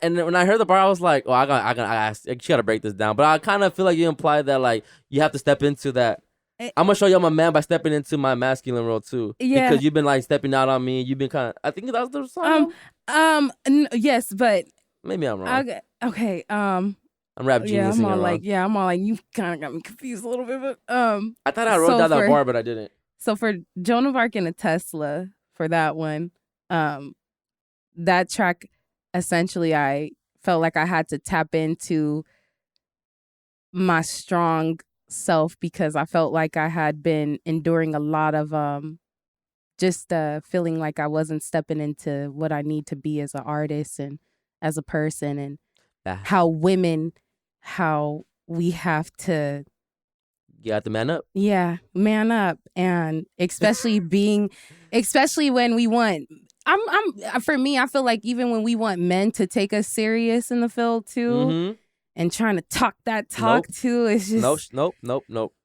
And when I heard the bar, I was like, oh, I gotta break this down. But I kind of feel like you implied that like you have to step into that. I'm gonna show you I'm a man by stepping into my masculine role too. Yeah, because you've been like stepping out on me. You've been kind of. I think that's the song. Yes, but maybe I'm wrong. Okay. I'm rap genius. I'm all like you kind of got me confused a little bit, but I thought I wrote down that bar, but I didn't. So for Joan of Arc and a Tesla, for that one, that track, essentially, I felt like I had to tap into my strong self because I felt like I had been enduring a lot of just feeling like I wasn't stepping into what I need to be as an artist and as a person, and how we have to. You have to man up. Yeah, man up. And especially when we want, for me, I feel like even when we want men to take us serious in the field too, and trying to talk that talk too, it's just. Nope.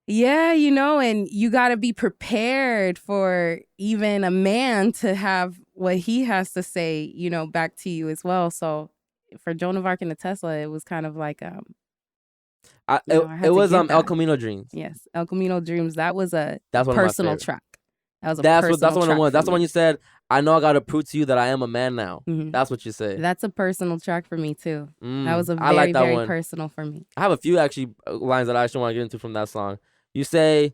Yeah, you know, and you got to be prepared for even a man to have what he has to say, you know, back to you as well. So for Joan of Arc and the Tesla, it was kind of like, it was El Camino Dreams. Yes, El Camino Dreams. That's one personal track. That's the one. That's the one you said. I know I got to prove to you that I am a man now. Mm-hmm. That's what you said. That's a personal track for me too. That was a very very personal for me. I have a few actually lines that I actually want to get into from that song. You say,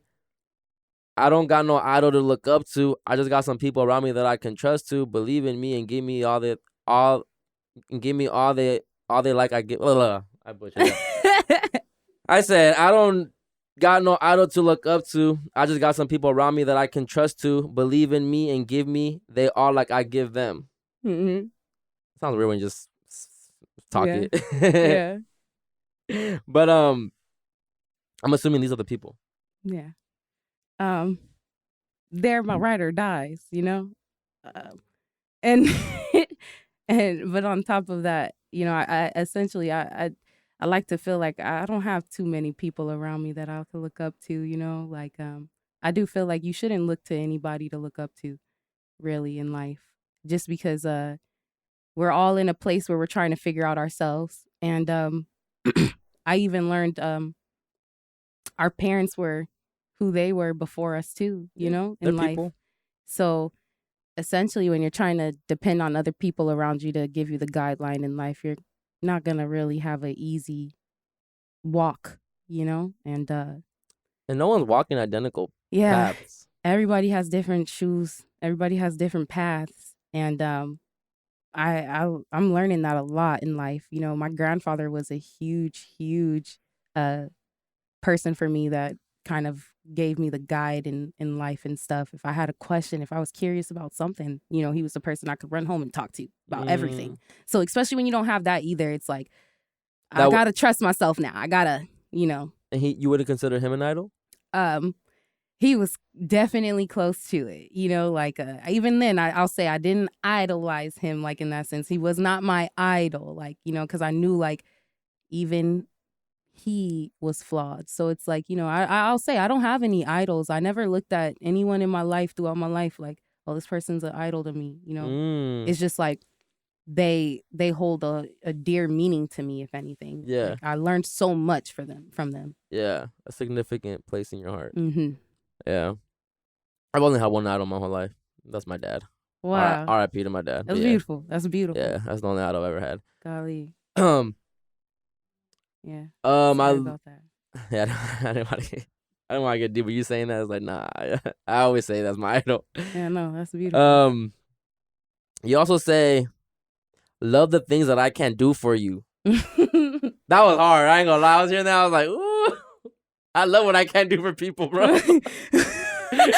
I don't got no idol to look up to. I just got some people around me that I can trust to believe in me and give me all they like. I give. I butchered that. I said, I don't got no idol to look up to. I just got some people around me that I can trust to believe in me and give me they all like I give them. Mm-hmm. Sounds weird when you just talk it. Yeah. But I'm assuming these are the people. Yeah. They're my ride or dies, you know? And but on top of that, you know, I essentially like to feel like I don't have too many people around me that I can look up to, you know? Like, I do feel like you shouldn't look to anybody to look up to, really, in life. Just because we're all in a place where we're trying to figure out ourselves. And I even learned our parents were who they were before us too, you know, in life. People. So essentially when you're trying to depend on other people around you to give you the guideline in life, you're not going to really have an easy walk, you know? And no one's walking identical paths. Everybody has different shoes. Everybody has different paths. And I'm learning that a lot in life. You know, my grandfather was a huge person for me that kind of gave me the guide in life and stuff. If I had a question, if I was curious about something, you know, he was the person I could run home and talk to about everything. So especially when you don't have that either, it's like, I gotta trust myself now. I gotta, you know. And you wouldn't consider him an idol? he was definitely close to it. You know, like even then, I'll say I didn't idolize him like in that sense. He was not my idol, like, you know, because I knew like even he was flawed. So it's like, you know, I'll say I don't have any idols. I never looked at anyone in my life throughout my life like, oh, this person's an idol to me. You know, it's just like they hold a dear meaning to me, if anything. Yeah. Like, I learned so much from them. Yeah, a significant place in your heart. Mm-hmm. Yeah. I've only had one idol my whole life. That's my dad. Wow. R.I.P. to my dad. That's beautiful. That's beautiful. Yeah, that's the only idol I've ever had. Golly. Yeah. Sorry about that. Yeah, I didn't want to get deep, but you saying that is like, nah. I always say that's my idol. Yeah, no, that's beautiful. You also say, love the things that I can't do for you. That was hard. I ain't gonna lie. I was hearing that. I was like, ooh, I love what I can't do for people, bro.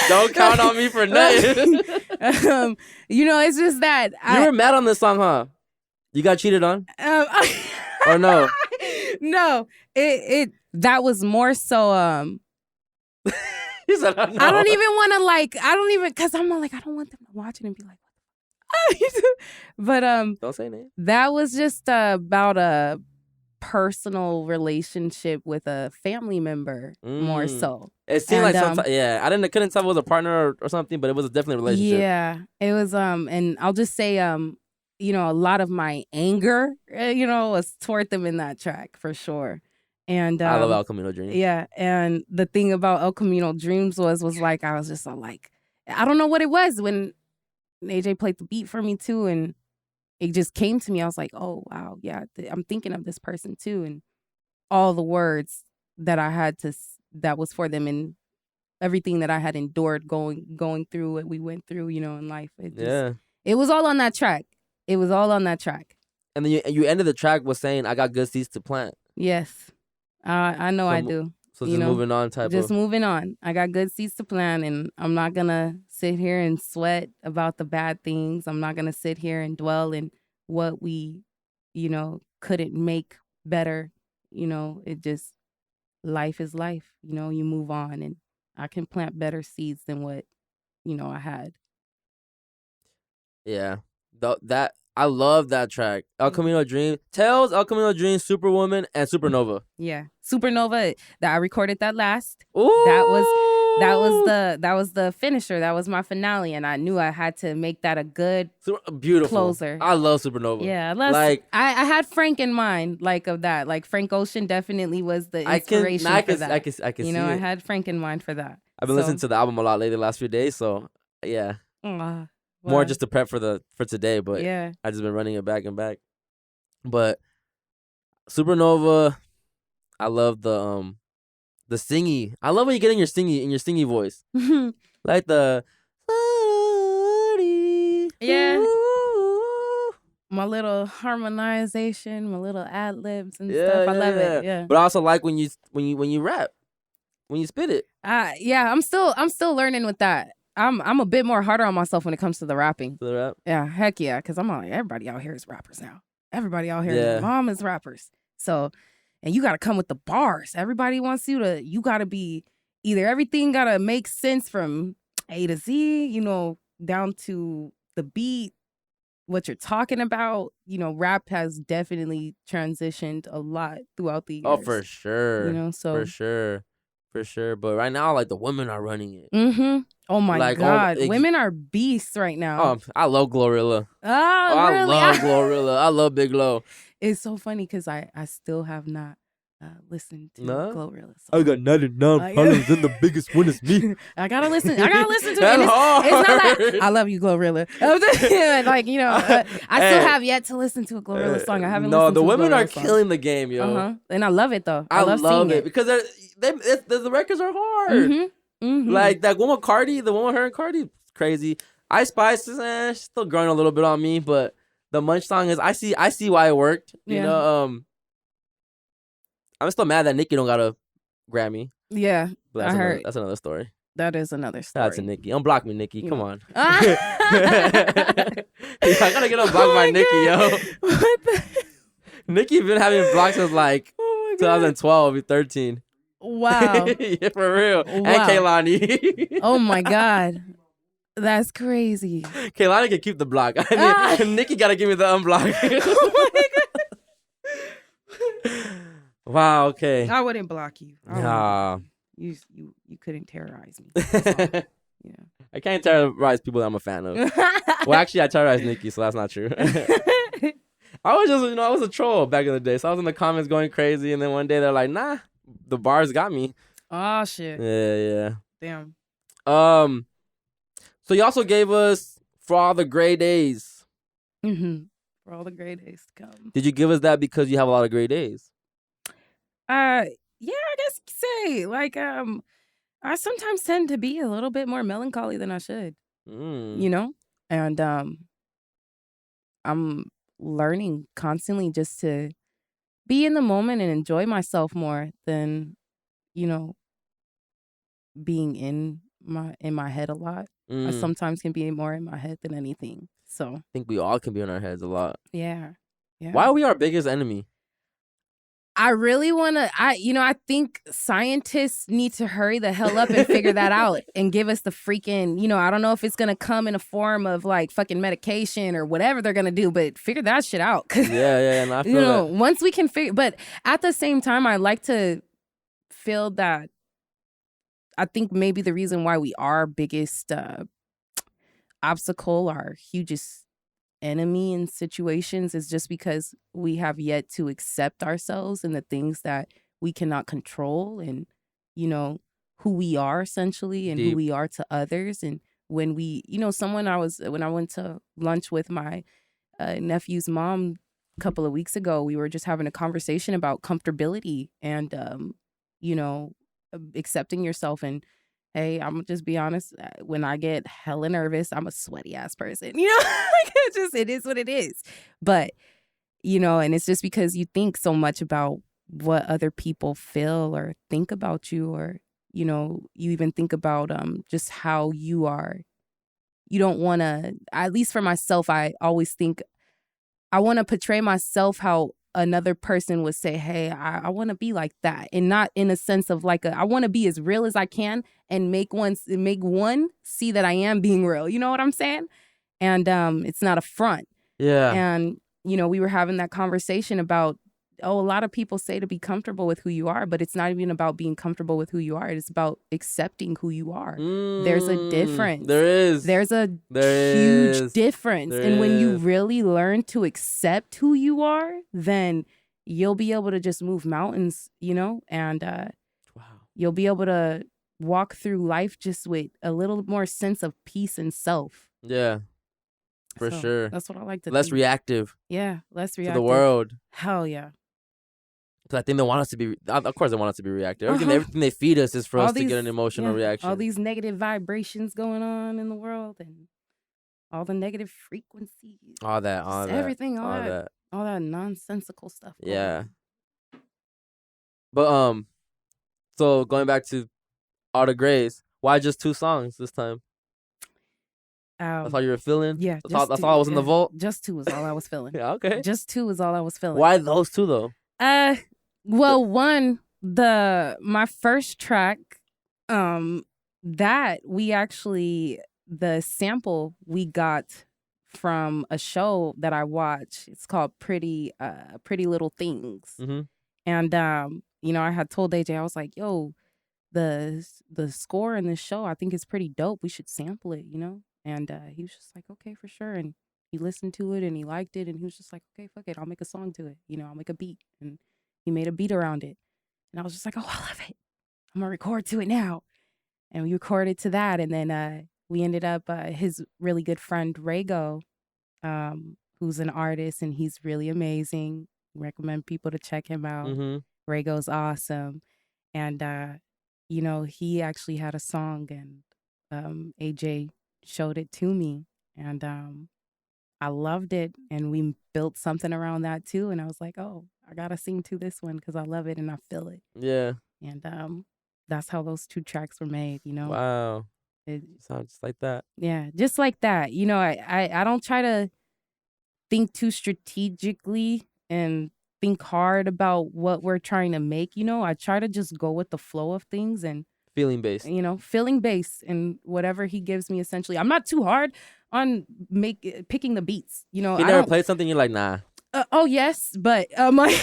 Don't count on me for nothing. You know, it's just that you were mad on this song, huh? You got cheated on? Or no? No, it that was more so. He said, no. I don't even want to like. I don't even because I'm like I don't want them to watch it and be like, but don't say name. That was just about a personal relationship with a family member, more so. It seemed like sometimes, yeah. I couldn't tell if it was a partner or something, but it was definitely a relationship. Yeah, it was. And I'll just say, you know, a lot of my anger, you know, was toward them in that track for sure. And I love El Camino Dreams. Yeah, and the thing about El Camino Dreams was like I was just like, I don't know what it was when AJ played the beat for me too, and it just came to me. I was like, oh, wow, yeah, I'm thinking of this person too. And all the words that I had that was for them and everything that I had endured going through what we went through, you know, in life. It was all on that track. It was all on that track. And then you ended the track with saying, I got good seeds to plant. Yes. I know I do. So just moving on Just moving on. I got good seeds to plant, and I'm not going to sit here and sweat about the bad things. I'm not going to sit here and dwell in what we, you know, couldn't make better. You know, life is life. You know, you move on, and I can plant better seeds than what, you know, I had. Yeah. I love that track. El Camino Dream. Tails, El Camino Dream, Superwoman, and Supernova. Yeah. Supernova, that I recorded that last. Ooh. That was the finisher. That was my finale, and I knew I had to make that a good beautiful closer. I love Supernova. Yeah, I had Frank in mind, like of that. Like Frank Ocean definitely was the inspiration for that. I can you know, I had Frank in mind for that. I've been listening to the album a lot lately the last few days, so yeah. More just to prep for today, but yeah. I just been running it back and back. But Supernova, I love the singy. I love when you get in your singy voice. Like the yeah. My little harmonization, my little ad libs and stuff. I love it. Yeah. But I also like when you rap, when you spit it. Yeah, I'm still learning with that. I'm a bit more harder on myself when it comes to the rapping. To the rap? Yeah, heck yeah, because I'm like, everybody out here is rappers now. Everybody out here, mom is rappers. So, and you got to come with the bars. Everybody wants you got to be, either everything got to make sense from A to Z, you know, down to the beat, what you're talking about. You know, rap has definitely transitioned a lot throughout the years. Oh, for sure. You know, so. For sure. But right now, like, the women are running it. Mm-hmm. Oh my God, women are beasts right now. Oh, I love Glorilla. Oh, really? I love Glorilla. I love Big Lo. It's so funny because I still have not listened to Glorilla. I got 99 problems and the biggest one is me. I gotta listen to it. It's not that I love you, Glorilla. Like, you know, I still have yet to listen to a Glorilla song. I haven't listened to the women are song. killing the game, yo. And I love it though. I love it because the records are hard. Mm-hmm. Mm-hmm. Like that one with Cardi, the one with her and Cardi, crazy. Ice Spice is she's still growing a little bit on me, but the Munch song is I see why it worked. You know, I'm still mad that Nicki don't got a Grammy. Yeah, but that's another story. That is another story. Shout out to Nicki. Unblock me, Nicki. Come on. I gotta get unblocked by Nicki, yo. What the? Nicki been having blocks since like 2012, 13. Wow. Yeah, for real. Wow. And Kaylani. Oh my God. That's crazy. Kaylani can keep the block. I mean, Nikki gotta give me the unblock. Oh my God. Wow, okay. I wouldn't block you. Nah. You couldn't terrorize me. That's all. Yeah. I can't terrorize people that I'm a fan of. Well, actually, I terrorized Nikki, so that's not true. I was just, I was a troll back in the day. So I was in the comments going crazy, and then one day they're like, "Nah, the bars got me." Oh shit. Yeah. Damn. So you also gave us For All the Gray Days. Mm-hmm. For all the gray days to come. Did you give us that because you have a lot of gray days? Yeah, I guess you could say. Like, I sometimes tend to be a little bit more melancholy than I should. You know? And I'm learning constantly just to be in the moment and enjoy myself more than, being in my head a lot. I sometimes can be more in my head than anything. So I think we all can be in our heads a lot. yeah. Why are we our biggest enemy? I really want to, I think scientists need to hurry the hell up and figure that out and give us the freaking, I don't know if it's going to come in a form of like fucking medication or whatever they're going to do, but figure that shit out. Yeah. And I feel that. Once we can figure, but at the same time, I like to feel that I think maybe the reason why we are biggest obstacle, our hugest enemy in situations is just because we have yet to accept ourselves and the things that we cannot control and, who we are essentially and who we are to others. And when we, when I went to lunch with my nephew's mom a couple of weeks ago, we were just having a conversation about comfortability and, accepting yourself. And hey, I'm gonna just be honest, when I get hella nervous, I'm a sweaty ass person, like it is what it is. But, and it's just because you think so much about what other people feel or think about you, or, you even think about just how you are. You don't want to, at least for myself, I always think I want to portray myself how another person would say, hey, I want to be like that. And not in a sense of like, I want to be as real as I can and make one see that I am being real. You know what I'm saying? And it's not a front. Yeah. And, we were having that conversation about, a lot of people say to be comfortable with who you are, but it's not even about being comfortable with who you are. It's about accepting who you are. There's a difference. There's a huge difference. And when you really learn to accept who you are, then you'll be able to just move mountains, and you'll be able to walk through life just with a little more sense of peace and self. Yeah. For sure. That's what I like to Less think. reactive. Yeah, less reactive. To the world. Hell yeah. Because I think they want us to be, of course they want us to be reactive. Everything they feed us is for us to get an emotional reaction. All these negative vibrations going on in the world and all the negative frequencies. All that. Everything, all that nonsensical stuff. Yeah. But, so going back to All the Grays, why just 2 songs this time? That's all you were feeling? Yeah. That's all I was in the vault? Just 2 was all I was feeling. Yeah, okay. Just 2 was all I was feeling. Why those 2 though? Well, one, my first track, that we actually, the sample we got from a show that I watch. It's called Pretty Little Things. Mm-hmm. And I had told AJ, I was like, yo, the score in this show, I think it's pretty dope. We should sample it, And he was just like, okay, for sure. And he listened to it and he liked it. And he was just like, okay, fuck it. I'll make a song to it. I'll make a beat. And he made a beat around it. And I was just like, oh, I love it. I'm going to record to it now. And we recorded to that. And then we ended up, his really good friend, Rago, who's an artist. And he's really amazing. Recommend people to check him out. Mm-hmm. Rago's awesome. And, he actually had a song and AJ showed it to me. And I loved it. And we built something around that too. And I was like, oh, I got to sing to this one because I love it and I feel it. Yeah. And that's how those 2 tracks were made, Wow. It sounds just like that. Yeah, just like that. I don't try to think too strategically and think hard about what we're trying to make. You know, I try to just go with the flow of things and feeling based. You know, feeling based and whatever he gives me. Essentially, I'm not too hard on picking the beats. You know, You I never don't. played something you're like, nah. Oh yes, but like.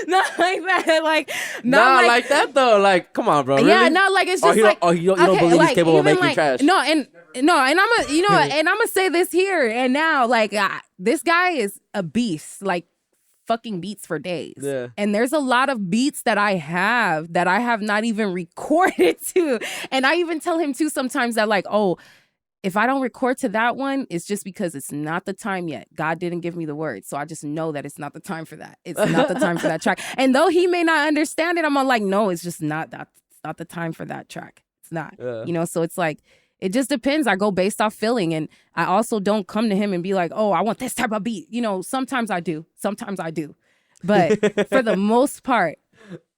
Not like that, like not like that though. Like, come on, bro. Really? Yeah, not like it's just you like. You don't believe like, he's capable of making like, trash? No, and I'm gonna, you know, and I'm gonna say this here and now, like this guy is a beast, like fucking beats for days. Yeah. And there's a lot of beats that I have not even recorded to, and I even tell him too sometimes that like, oh, if I don't record to that one, it's just because it's not the time yet. God didn't give me the word. So I just know that it's not the time for that. It's not the time for that track. And though he may not understand it, I'm like, no, it's just not that. It's not the time for that track. It's not. Yeah. You know, so it's like, it just depends. I go based off feeling. And I also don't come to him and be like, oh, I want this type of beat. You know, sometimes I do. But for the most part,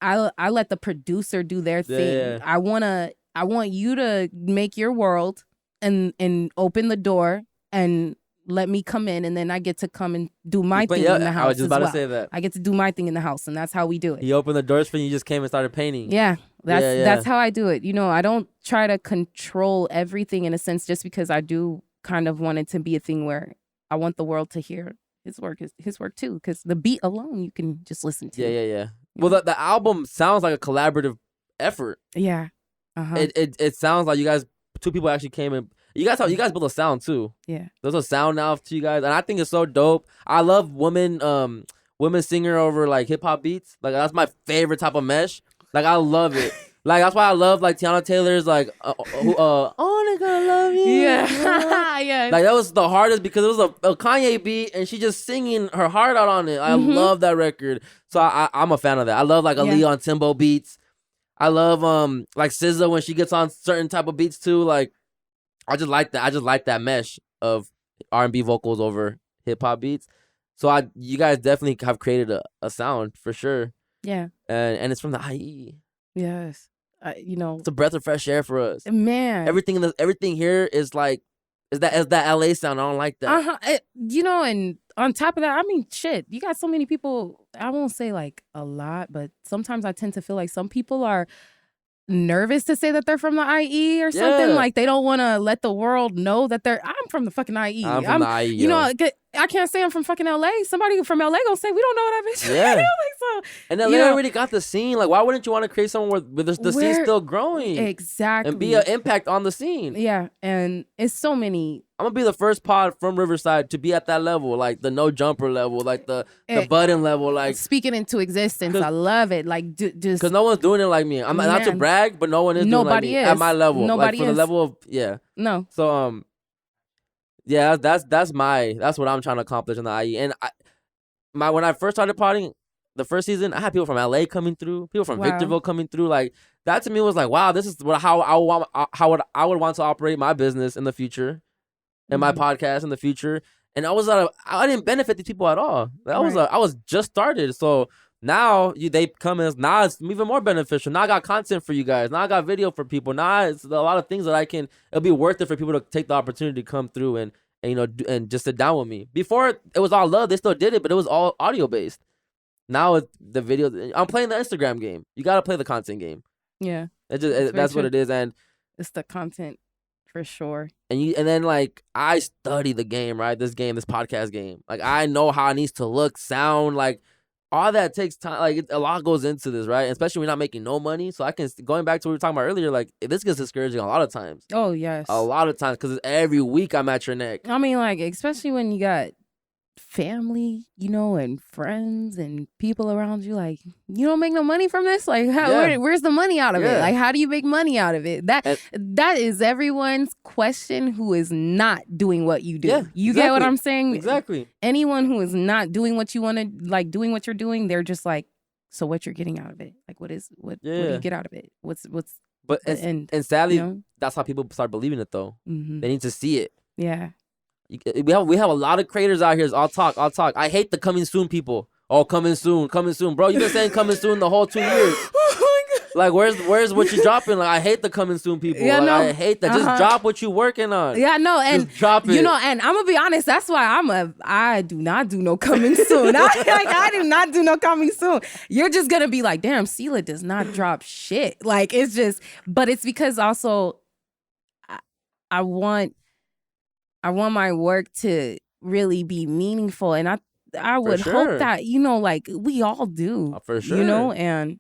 I let the producer do their thing. Yeah. I want you to make your world. And open the door and let me come in, and then I get to come and do my thing in the house. I was just about to say that. I get to do my thing in the house, and that's how we do it. He opened the doors for you, just came and started painting. Yeah, that's how I do it. You know, I don't try to control everything in a sense, just because I do kind of want it to be a thing where I want the world to hear his work too, because the beat alone you can just listen to. Yeah. Well, the album sounds like a collaborative effort. Yeah. It sounds like you guys. Two people actually came in. You guys built a sound too. Yeah. There's a sound now to you guys, and I think it's so dope. I love women singer over like hip hop beats. Like that's my favorite type of mesh. Like I love it. Like that's why I love like Tiana Taylor's like only gonna love you. Yeah. Yeah. Like that was the hardest because it was a Kanye beat and she just singing her heart out on it. I love that record. So I'm a fan of that. I love like a Leon Timbo beats. I love like SZA when she gets on certain type of beats too. Like I just like that. I just like that mesh of R&B vocals over hip hop beats. So you guys definitely have created a sound for sure. Yeah. And it's from the IE. Yes. You know, it's a breath of fresh air for us. Man. Everything here is that LA sound. I don't like that. You know, and on top of that, I mean, shit, you got so many people. I won't say like a lot, but sometimes I tend to feel like some people are nervous to say that they're from the IE or something. Yeah. Like they don't want to let the world know that I'm from the fucking IE. I'm from the IE. You know, I can't say I'm from fucking LA. Somebody from LA gonna say we don't know that bitch. Yeah. Like, so, and LA already got the scene. Like, why wouldn't you want to create somewhere where the scene's still growing? Exactly. And be an impact on the scene. Yeah, and it's so many. I'm gonna be the first pod from Riverside to be at that level, like the no jumper level, like the button level, like speaking into existence. I love it, like just because no one's doing it like me. I'm not to brag, but no one is doing it like me at my level. Nobody like, for is. the level of No. So yeah, that's what I'm trying to accomplish in the IE. And when I first started podding, the first season, I had people from LA coming through, people from Victorville coming through. Like that to me was like, wow, this is how I would want to operate my business in the future. And my podcast in the future, and I didn't benefit these people at all. I was just started, so now they come in. Now it's even more beneficial. Now I got content for you guys. Now I got video for people. Now it's a lot of things that it'll be worth it for people to take the opportunity to come through and and just sit down with me. Before it was all love, they still did it, but it was all audio based. Now it's the video. I'm playing the Instagram game. You got to play the content game. Yeah, that's what it is, and it's the content. For sure. And then like I study the game, right? This podcast game. Like I know how it needs to look, sound, like all that takes time. Like a lot goes into this, right? Especially when you're not making no money. So going back to what we were talking about earlier, like this gets discouraging a lot of times. Oh yes. A lot of times because every week I'm at your neck. I mean, like especially when you got family, you know, and friends and people around you, like you don't make no money from this. Like where's the money out of it? Like how do you make money out of it? That is everyone's question who is not doing what you do. Yeah, you get what I'm saying? Exactly. Anyone who is not doing what you want to, like doing what you're doing, they're just like, so what you're getting out of it? Like what do you get out of it? What's but and sadly that's how people start believing it though. Mm-hmm. They need to see it. Yeah. We have a lot of creators out here. I'll talk. I hate the coming soon people. Oh, coming soon, bro. You've been saying coming soon the whole 2 years. Oh my God. Like, where's what you dropping? Like, I hate the coming soon people. Yeah, like, no. I hate that. Just drop what you working on. Yeah, no, and just drop it. You know, and I'm gonna be honest. That's why I do not do no coming soon. I do not do no coming soon. You're just gonna be like, damn, Ceela does not drop shit. Like, it's just, but it's because also I want my work to really be meaningful, and I would hope that, you know, like we all do, for sure, you know, and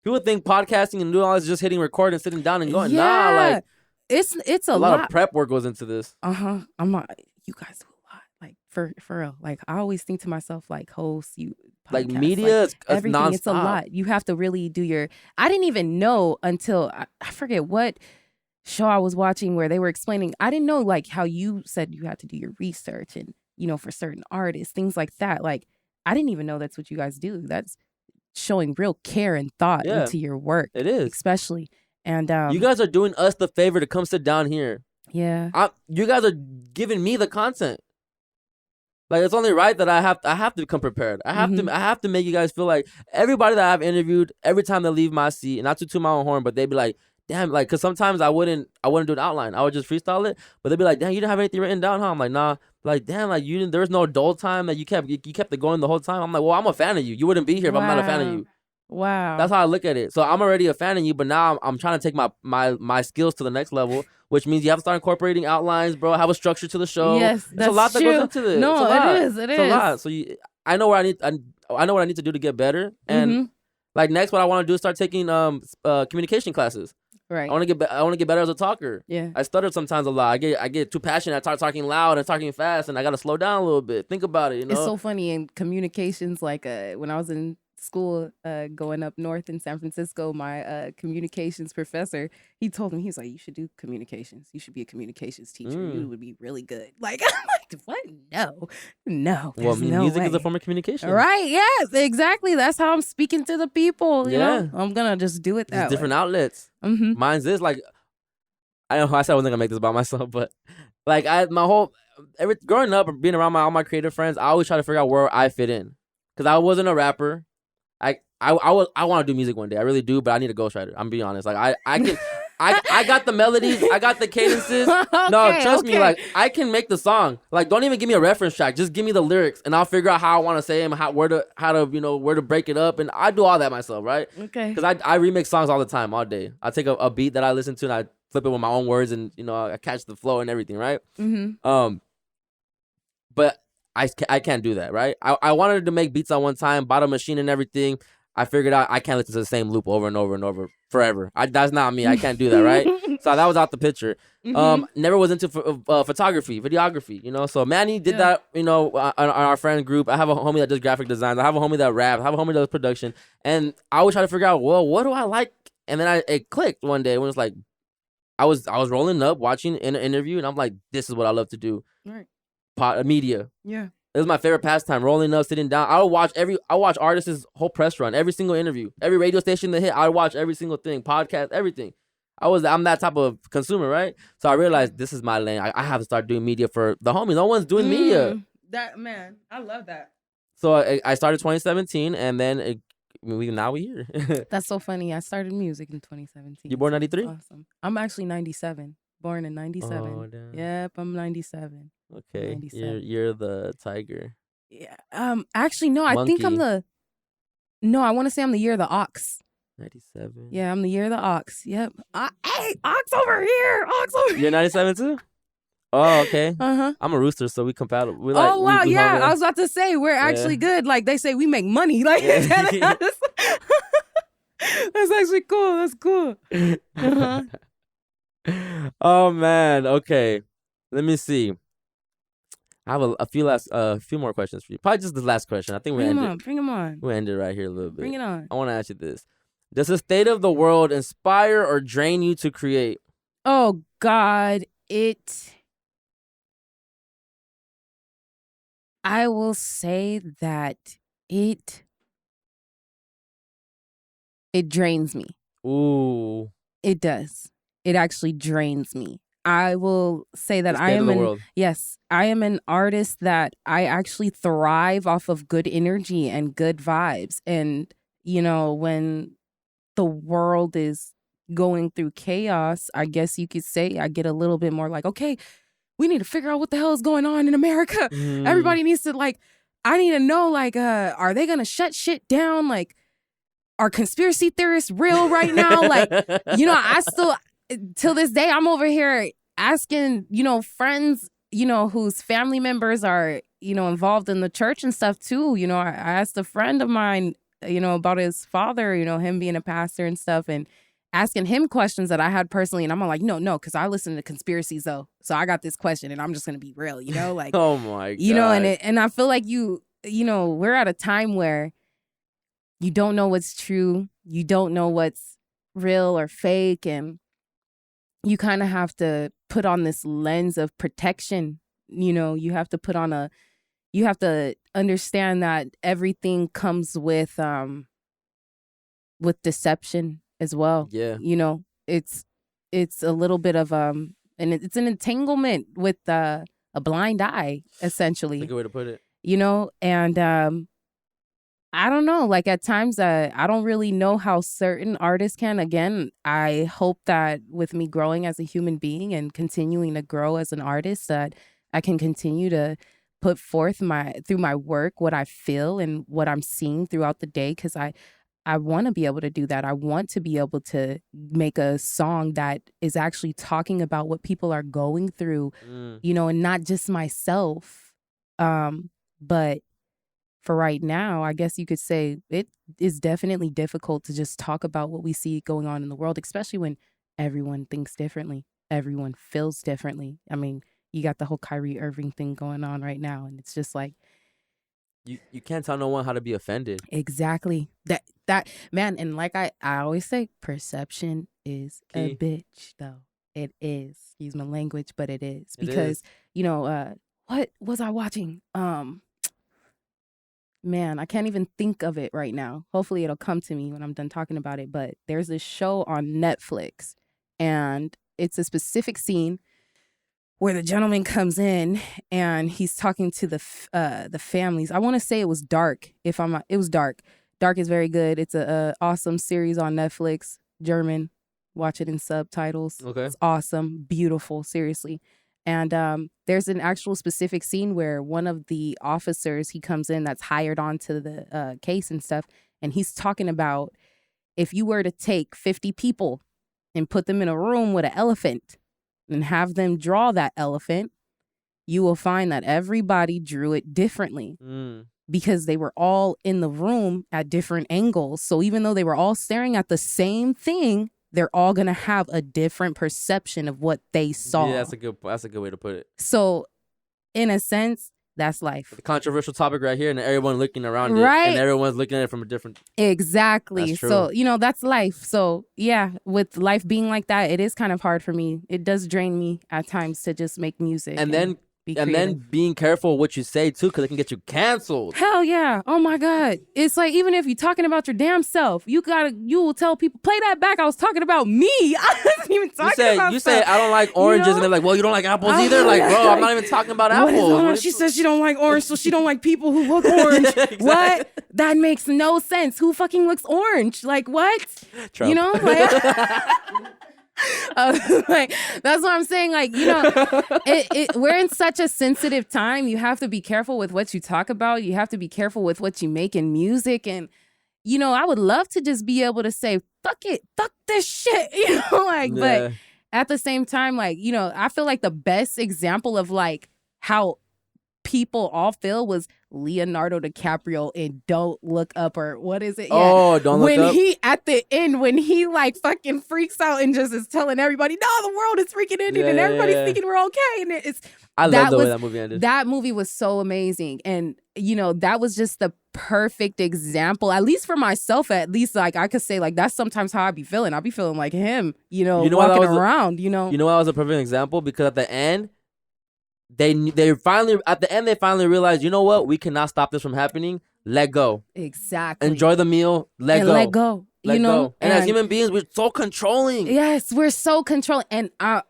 people think podcasting and doing all this is just hitting record and sitting down and going. Yeah. Nah, like it's a lot of prep work goes into this. I'm not. You guys do a lot, like for real. Like, I always think to myself, like, hosts, you podcasts, like media, like, everything. Non-stop. It's a lot. You have to really do your. I didn't even know until I forget what show I was watching where they were explaining. I didn't know, like, how you said you had to do your research and, you know, for certain artists, things like that. Like, I didn't even know that's what you guys do. That's showing real care and thought into your work. It is, especially. And you guys are doing us the favor to come sit down here. Yeah, you guys are giving me the content. Like, it's only right that I have to come prepared. I have to make you guys feel like everybody that I've interviewed, every time they leave my seat, and not to toot my own horn, but they'd be like, damn, like, because sometimes I wouldn't do an outline. I would just freestyle it, but they'd be like, damn, you didn't have anything written down, huh? I'm like, nah. Like, damn, like, there was no dull time, that you kept it going the whole time. I'm like, well, I'm a fan of you. You wouldn't be here if I'm not a fan of you. Wow. That's how I look at it. So I'm already a fan of you, but now I'm trying to take my skills to the next level, which means you have to start incorporating outlines, bro. Have a structure to the show. Yes, that's It's a lot true. that goes into this. No, it is. It's a lot. So I know where I know what I need to do to get better. And like, next, what I want to do is start taking communication classes. Right. I want to get better as a talker. Yeah. I stutter sometimes a lot. I get too passionate. I start talking loud and talking fast, and I got to slow down a little bit. Think about it, you know? It's so funny in communications. Like, when I was in school, going up north in San Francisco, my communications professor, he told me, he's like, you should do communications. You should be a communications teacher. You would be really good. Like, I'm like, what? No. Well, music is a form of communication. Right. Yes, exactly. That's how I'm speaking to the people. You know, I'm going to just do it that way. Different outlets. Mine's this, like, I know I said I wasn't gonna make this about myself, but like, growing up and being around all my creative friends, I always try to figure out where I fit in, because I wasn't a rapper. I want to do music one day. I really do, but I need a ghostwriter. I'm being honest. Like, I can, I got the melodies, I got the cadences. No, trust me. Like, I can make the song. Like, don't even give me a reference track. Just give me the lyrics, and I'll figure out how I want to say them, where to break it up, and I do all that myself, right? Okay. Because I remix songs all the time, all day. I take a beat that I listen to and I flip it with my own words, and, you know, I catch the flow and everything, right? But I can't do that, right? I wanted to make beats on one time, bought a machine and everything. I figured out I can't listen to the same loop over and over and over forever. That's not me. I can't do that, right? So that was out the picture. Never was into photography, videography, you know? So Manny did that, you know, on our friend group. I have a homie that does graphic designs. I have a homie that raps. I have a homie that does production. And I always try to figure out, well, what do I like? And then it clicked one day when it's like, I was rolling up, watching an interview, and I'm like, this is what I love to do. Right. Media. Yeah. It was my favorite pastime, rolling up, sitting down. I watch artists' whole press run, every single interview, every radio station they hit. I would watch every single thing, podcast, everything. I'm that type of consumer, right? So I realized this is my lane. I have to start doing media for the homies. No one's doing media. That, man, I love that. So I started 2017, and then we here. That's so funny. I started music in 2017. You born 93? Awesome. I'm actually 97. Born in 97. Oh, damn. Yep, I'm 97. Okay, you're the tiger. Yeah. Actually, no. I think I'm the. No, I want to say I'm the year of the ox. 97. Yeah, I'm the year of the ox. Yep. Hey, ox over here. Ox over here. You're 97 too. Oh, okay. I'm a rooster, so we compatible. We like, wow, yeah. I was about to say we're actually good. Like, they say we make money. Like, that's actually cool. That's cool. Oh man. Okay. Let me see. I have a few more questions for you. Probably just the last question. I think we ended. Bring them on. We'll end it right here a little bit. Bring it on. I want to ask you this: does the state of the world inspire or drain you to create? Oh God, I will say that it drains me. Ooh. It does. It actually drains me. I will say that I am an artist that I actually thrive off of good energy and good vibes. And, you know, when the world is going through chaos, I guess you could say, I get a little bit more like, okay, we need to figure out what the hell is going on in America. Everybody needs to, like, I need to know, like, are they gonna shut shit down? Like, are conspiracy theorists real right now? Like, I still, till this day, I'm over here asking, friends, whose family members are, involved in the church and stuff too. I asked a friend of mine, about his father, him being a pastor and stuff, and asking him questions that I had personally. And I'm like, no, because I listen to conspiracies though. So I got this question and I'm just going to be real, like, oh my God. And I feel like we're at a time where you don't know what's true. You don't know what's real or fake. And you kind of have to put on this lens of protection. You have to you have to understand that everything comes with deception as well. Yeah. It's a little bit of and it's an entanglement with a blind eye, essentially. That's a good way to put it. And I don't know, like at times I don't really know how certain artists can. Again, I hope that with me growing as a human being and continuing to grow as an artist, that I can continue to put forth through my work what I feel and what I'm seeing throughout the day, because I want to be able to do that. I want to be able to make a song that is actually talking about what people are going through, and not just myself. But for right now, I guess you could say it is definitely difficult to just talk about what we see going on in the world, especially when everyone thinks differently. Everyone feels differently. I mean, you got the whole Kyrie Irving thing going on right now, and it's just like, You can't tell no one how to be offended. Exactly. That man, and like I always say, perception is a bitch, though. It is. Excuse my language, but it is. Because, what was I watching? Man, I can't even think of it right now. Hopefully it'll come to me when I'm done talking about it. But there's this show on Netflix, and it's a specific scene where the gentleman comes in and he's talking to the families. I want to say it was Dark. It was Dark. Dark is very good. It's a awesome series on Netflix. German. Watch it in subtitles. Okay. It's awesome. Beautiful. Seriously. And there's an actual specific scene where one of the officers, he comes in that's hired onto the case and stuff, and he's talking about if you were to take 50 people and put them in a room with an elephant and have them draw that elephant, you will find that everybody drew it differently because they were all in the room at different angles. So even though they were all staring at the same thing, they're all going to have a different perception of what they saw. Yeah, that's a good way to put it. So in a sense, that's life. The controversial topic right here, and everyone looking around right. it, and everyone's looking at it from a different... Exactly. That's true. So, that's life. So, yeah, with life being like that, it is kind of hard for me. It does drain me at times to just make music. And then being careful what you say, too, because it can get you canceled. Hell yeah. Oh, my God. It's like, even if you're talking about your damn self, you will tell people, play that back. I was talking about me. I wasn't even talking about You say, I don't like oranges, and they're like, well, you don't like apples either? Like, bro, I'm not even talking about apples. She says she don't like orange, so she don't like people who look orange. Exactly. What? That makes no sense. Who fucking looks orange? Like, what? Trump. Like, that's what I'm saying. Like, we're in such a sensitive time. You have to be careful with what you talk about. You have to be careful with what you make in music. And, I would love to just be able to say, fuck it, fuck this shit, but at the same time, like, I feel like the best example of like how people all feel was Leonardo DiCaprio in Don't Look Up, or what is it? Yeah. Oh, Don't Look Up. When he, at the end, when he like fucking freaks out and just is telling everybody, no, the world is freaking ending and everybody's thinking we're okay. And I love the way that movie ended. That movie was so amazing. And, that was just the perfect example, at least for myself, at least like I could say like that's sometimes how I be feeling. I be feeling like him, walking around, You know why that was a perfect example? Because at the end, they finally realized, you know what? We cannot stop this from happening. Let go. Exactly. Enjoy the meal. Let go. Let go. Let go. And as human beings, we're so controlling. Yes, we're so controlling. And I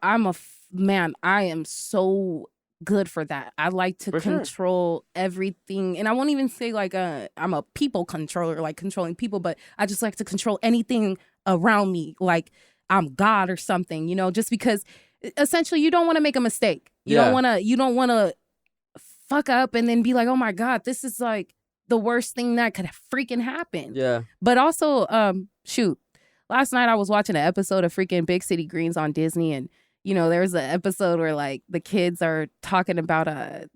am so good for that. I like to control everything. And I won't even say like I'm a people controller, like controlling people, but I just like to control anything around me. Like I'm God or something, you know, just because essentially you don't want to make a mistake. You don't want to fuck up and then be like, oh my God, this is like the worst thing that could freaking happen. Yeah. But also, last night I was watching an episode of freaking Big City Greens on Disney, and you know, there's an episode where like the kids are talking about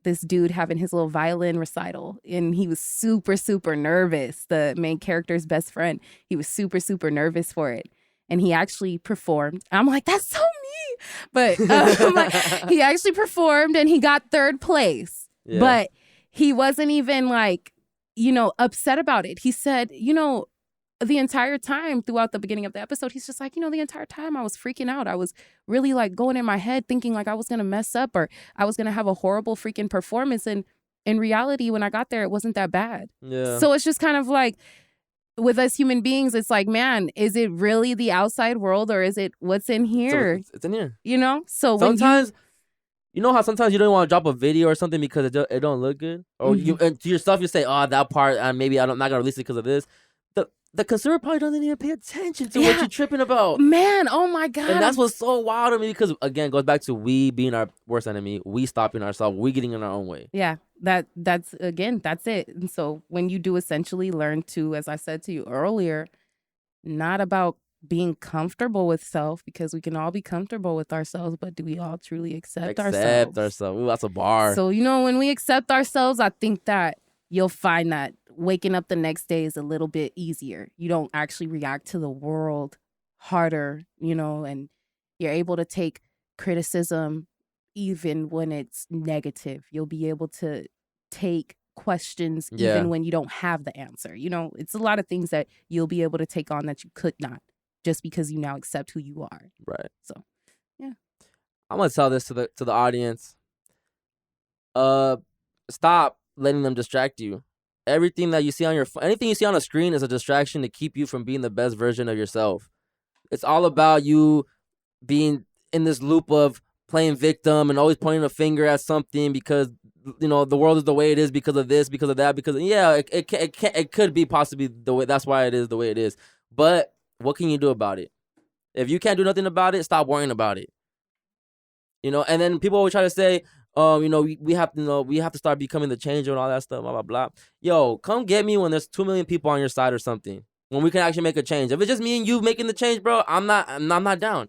this dude having his little violin recital, and he was super, super nervous. The main character's best friend, he was super, super nervous for it. And he actually performed. I'm like, that's so me. But like, he actually performed and he got 3rd place. Yeah. But he wasn't even like, you know, upset about it. He said, you know, the entire time throughout the beginning of the episode, he's just like, you know, the entire time I was freaking out. I was really like going in my head thinking like I was going to mess up or I was going to have a horrible freaking performance. And in reality, when I got there, it wasn't that bad. Yeah. So it's just kind of like, with us human beings, it's like, man, is it really the outside world or is it what's in here? It's in here. You know? So sometimes, you know how sometimes you don't want to drop a video or something because it don't look good? Or you and to yourself, you say, oh, that part, maybe I'm not going to release it because of this. The consumer probably doesn't even pay attention to what you're tripping about. Man, oh my God. And that's what's so wild to me because, again, it goes back to we being our worst enemy, we stopping ourselves, we getting in our own way. Yeah, that's it. And so when you do essentially learn to, as I said to you earlier, not about being comfortable with self, because we can all be comfortable with ourselves, but do we all truly accept ourselves? Accept ourselves. Ooh, that's a bar. So, you know, when we accept ourselves, I think that you'll find that waking up the next day is a little bit easier. You don't actually react to the world harder, you know, and you're able to take criticism even when it's negative. You'll be able to take questions even when you don't have the answer. You know, it's a lot of things that you'll be able to take on that you could not, just because you now accept who you are. Right. So, yeah. I'm gonna tell this to the audience. Stop letting them distract you. Everything that you see on anything you see on a screen is a distraction to keep you from being the best version of yourself. It's all about you being in this loop of playing victim and always pointing a finger at something because, you know, the world is the way it is because of this, because of that, because it could be possibly the way. That's why it is the way it is. But what can you do about it? If you can't do nothing about it, stop worrying about it. You know, and then people always try to say, you know, we have to start becoming the changer and all that stuff, blah, blah, blah. Yo, come get me when there's 2 million people on your side or something. When we can actually make a change. If it's just me and you making the change, bro, I'm not down.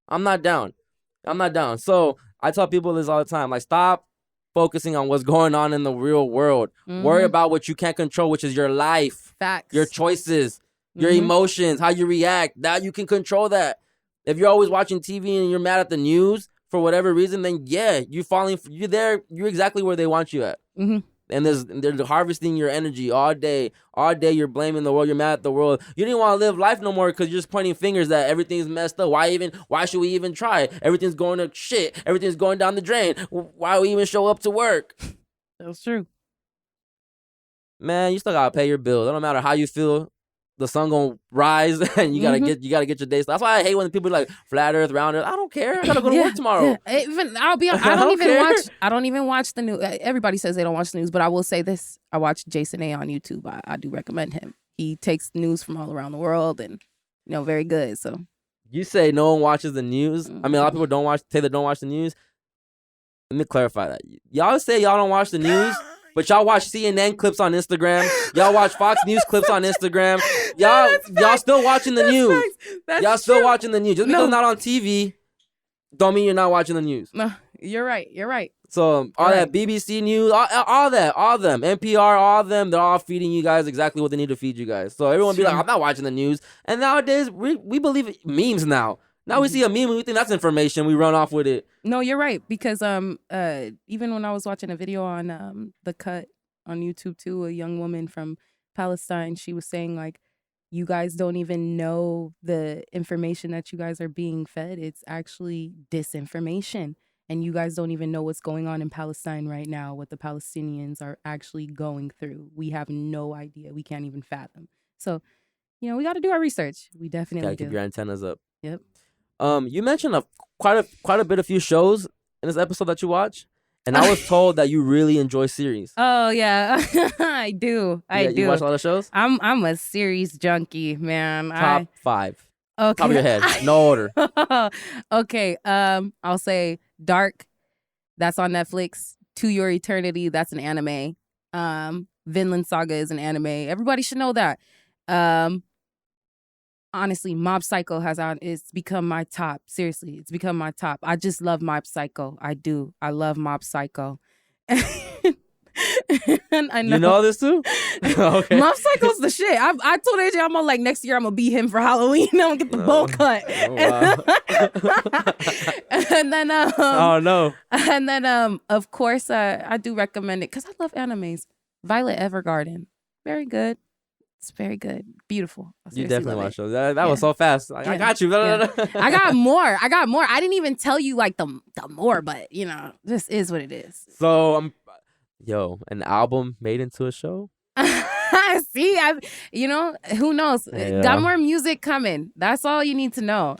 I'm not down. So I tell people this all the time. Like, stop focusing on what's going on in the real world. Mm-hmm. Worry about what you can't control, which is your life. Facts. Your choices, your emotions, how you react. That you can control that. If you're always watching TV and you're mad at the news, for whatever reason, then you're there, you're exactly where they want you at. Mm-hmm. And they're harvesting your energy all day. All day you're blaming the world, you're mad at the world. You didn't want to live life no more because you're just pointing fingers that everything's messed up. Why should we even try? Everything's going to shit. Everything's going down the drain. Why we even show up to work? That's true. Man, you still gotta pay your bills. It don't matter how you feel. The sun gonna rise and you gotta get your day started. That's why I hate when people are like flat earth, round earth. I don't care. I gotta go to work tomorrow. Even I don't even watch the news. Everybody says they don't watch the news, but I will say this: I watch Jason A on YouTube. I do recommend him. He takes news from all around the world, and you know, very good. So you say no one watches the news. I mean, a lot of people don't watch the news. Let me clarify that. Y'all say y'all don't watch the news. But y'all watch CNN clips on Instagram. Y'all watch Fox News clips on Instagram. Y'all still watching the news. Y'all still watching the news. Just because it's not on TV, don't mean you're not watching the news. No, you're right. You're right. So all that BBC News, all of them, NPR, all of them, they're all feeding you guys exactly what they need to feed you guys. So everyone be like, I'm not watching the news. And nowadays, we believe memes now. Now we see a meme and we think that's information. We run off with it. No, you're right. Because even when I was watching a video on The Cut on YouTube too, a young woman from Palestine, she was saying like, you guys don't even know the information that you guys are being fed. It's actually disinformation. And you guys don't even know what's going on in Palestine right now, what the Palestinians are actually going through. We have no idea. We can't even fathom. So, you know, we got to do our research. We definitely gotta keep your antennas up. Yep. You mentioned quite a few shows in this episode that you watch, And I was told that you really enjoy series. Oh yeah, I do. I do. You watch a lot of shows? I'm a series junkie, man. Top 5. Okay. Top of your head. No order. Okay. I'll say Dark. That's on Netflix. To Your Eternity. That's an anime. Vinland Saga is an anime. Everybody should know that. Honestly, Mob Psycho it's become my top. Seriously, it's become my top. I just love Mob Psycho. I do. I love Mob Psycho. And I know. You know this too? Okay. Mob Psycho's the shit. I told AJ I'm gonna like next year I'm gonna be him for Halloween. I'm gonna get the bowl cut. And then oh no. And then of course I do recommend it because I love animes. Violet Evergarden, very good. It's very good. Beautiful. You definitely watch those. That was so fast. Like, I got you. I got more. I didn't even tell you like the more, but you know, this is what it is. So an album made into a show? See, who knows? Yeah. Got more music coming. That's all you need to know.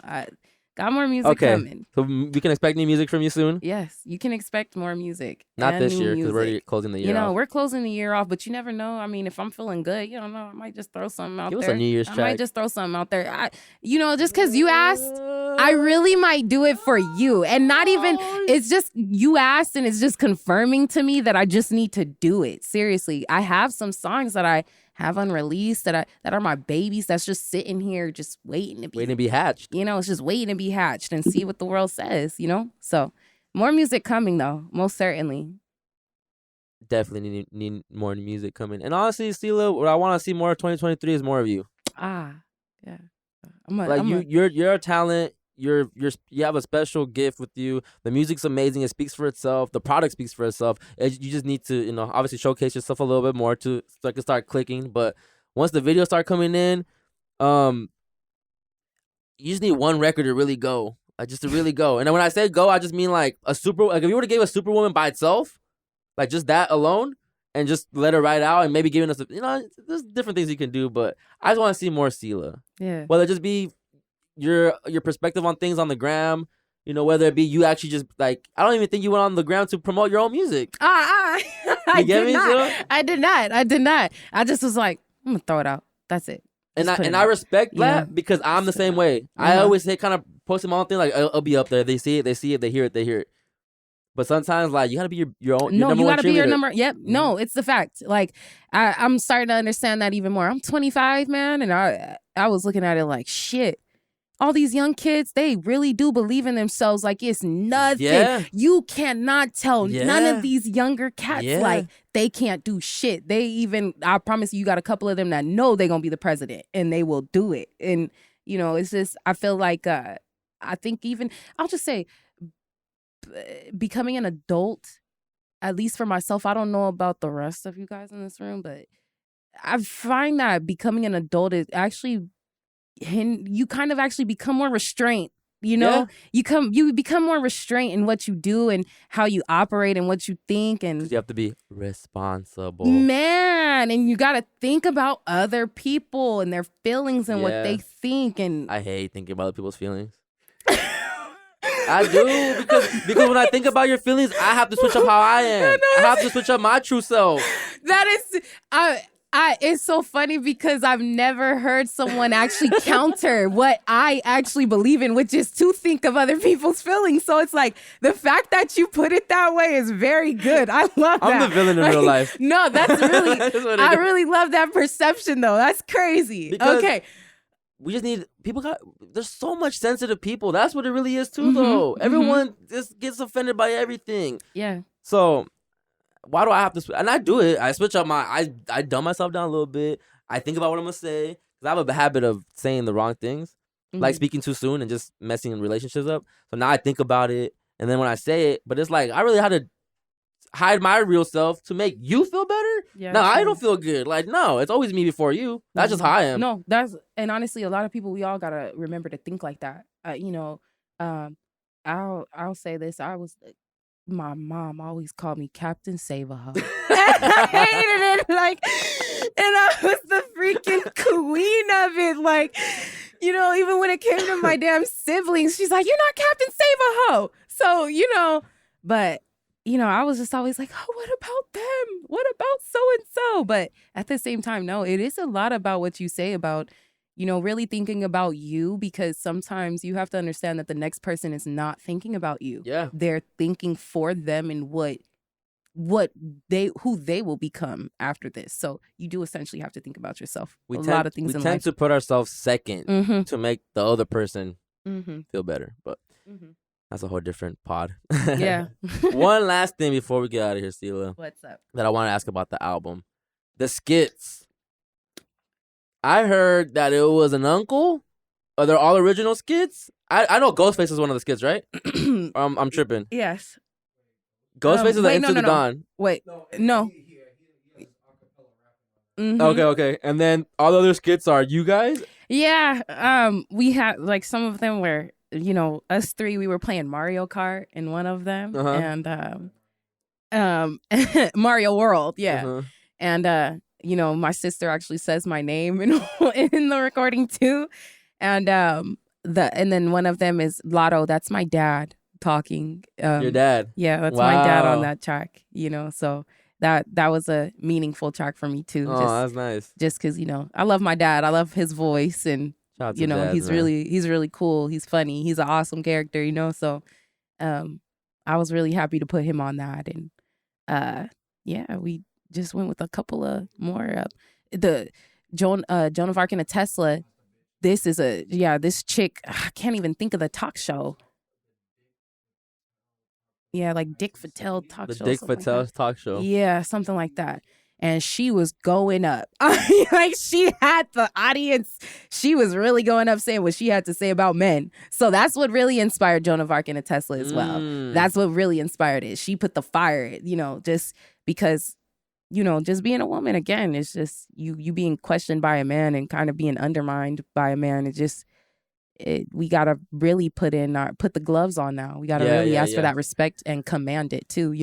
Got more music coming. So we can expect new music from you soon? Yes, you can expect more music. Not this year, because we're closing the year off. We're closing the year off, but you never know. I mean, if I'm feeling good, you don't know, I might just throw something out there. Give us a New Year's track. I might just throw something out there. Just because you asked, I really might do it for you. And not even, it's just, you asked and it's just confirming to me that I just need to do it. Seriously, I have some songs that I have unreleased that are my babies that's just sitting here just waiting to be hatched. It's just waiting to be hatched and see what the world says, So more music coming though, most certainly. Definitely need more music coming. And honestly, Ceela, what I want to see more of 2023 is more of you. Yeah. You're a talent. You have a special gift with you. The music's amazing. It speaks for itself. The product speaks for itself. You just need to, obviously so yourself a little bit more so it can start clicking. But once the videos start coming in, you just need one record to really go. Just to really go. And then when I say go, I just mean like if you were to give a Superwoman by itself, like just that alone, and just let her ride out and maybe giving us, there's different things you can do. But I just want to see more Ceela. Yeah. Whether it just be your perspective on things on the gram, whether it be you actually just like, I don't even think you went on the gram to promote your own music. I did not. I just was like, I'm gonna throw it out. That's it. I respect that because I'm the same way. I always say kind of post my own thing, like it'll be up there. They see it, they hear it. But sometimes, like, you gotta be your own. No, you gotta be your number. Yep. Mm-hmm. No, it's the fact. Like, I'm starting to understand that even more. I'm 25, man, and I was looking at it like, shit. All these young kids, they really do believe in themselves like it's nothing. Yeah. You cannot tell none of these younger cats like they can't do shit. I promise you got a couple of them that know they're going to be the president and they will do it. And, it's just, I feel like, I think even, I'll just say, becoming an adult, at least for myself, I don't know about the rest of you guys in this room, but I find that becoming an adult is actually, you kind of actually become more restrained, you become more restrained in what you do and how you operate and what you think, and you have to be responsible, man, and you got to think about other people and their feelings and what they think. And I hate thinking about other people's feelings. I do, because when I think about your feelings, I have to switch up how I am. I have to switch up my true self. That is, it's so funny because I've never heard someone actually counter what I actually believe in, which is to think of other people's feelings. So it's like the fact that you put it that way is very good. I love that. I'm the villain in real life. No, that's really, I really love that perception though. That's crazy. Because okay. We just need, there's so much sensitive people. That's what it really is too, though. Everyone just gets offended by everything. Yeah. So why do I have to, and I do it. I switch up I dumb myself down a little bit. I think about what I'm going to say. Because I have a habit of saying the wrong things. Like speaking too soon and just messing relationships up. So now I think about it. And then when I say it, but it's like, I really had to hide my real self to make you feel better. Yeah, no, I don't feel good. Like, no, it's always me before you. That's just how I am. No, and honestly, a lot of people, we all got to remember to think like that. I'll say this. My mom always called me Captain Save-A-Ho. I hated it. Like, and I was the freaking queen of it. Like, even when it came to my damn siblings, she's like, you're not Captain Save-A-Ho. So, but I was just always like, oh, what about them? What about so and so? But at the same time, no, it is a lot about what you say about, really thinking about you, because sometimes you have to understand that the next person is not thinking about you. Yeah. They're thinking for them and who they will become after this. So you do essentially have to think about yourself. Lot of things in life. We tend to put ourselves second Mm-hmm. to make the other person Mm-hmm. feel better. But that's a whole different pod. Yeah. One last thing before we get out of here, Ceela. What's up? That I want to ask about the album. The skits. I heard that it was an uncle. Are they all original skits? I know Ghostface is one of the skits, right? I'm tripping. Yes. Ghostface is Into the Dawn. Wait, no. Mm-hmm. Okay. And then all the other skits are you guys? Yeah. We had like some of them where, us three, we were playing Mario Kart in one of them. And Mario World, yeah. And my sister actually says my name in the recording too. And then one of them is Lotto, that's my dad talking. Your dad? Yeah, that's my dad on that track, so that was a meaningful track for me too. That's nice. Just because, I love my dad. I love his voice, and dads, he's really cool. He's funny. He's an awesome character, so I was really happy to put him on that. And we just went with a couple of more the Joan of Arc in a Tesla. This is this chick, I can't even think of the talk show. Yeah, like Dick Vitale talk show. The Dick Vitale talk show. Yeah, something like that. And she was going up. Like, she had the audience. She was really going up saying what she had to say about men. So that's what really inspired Joan of Arc in a Tesla as well. That's what really inspired it. She put the fire, just because, just being a woman, again, it's just you being questioned by a man and kind of being undermined by a man. It just... we gotta really put the gloves on now. We gotta really ask for that respect and command it too,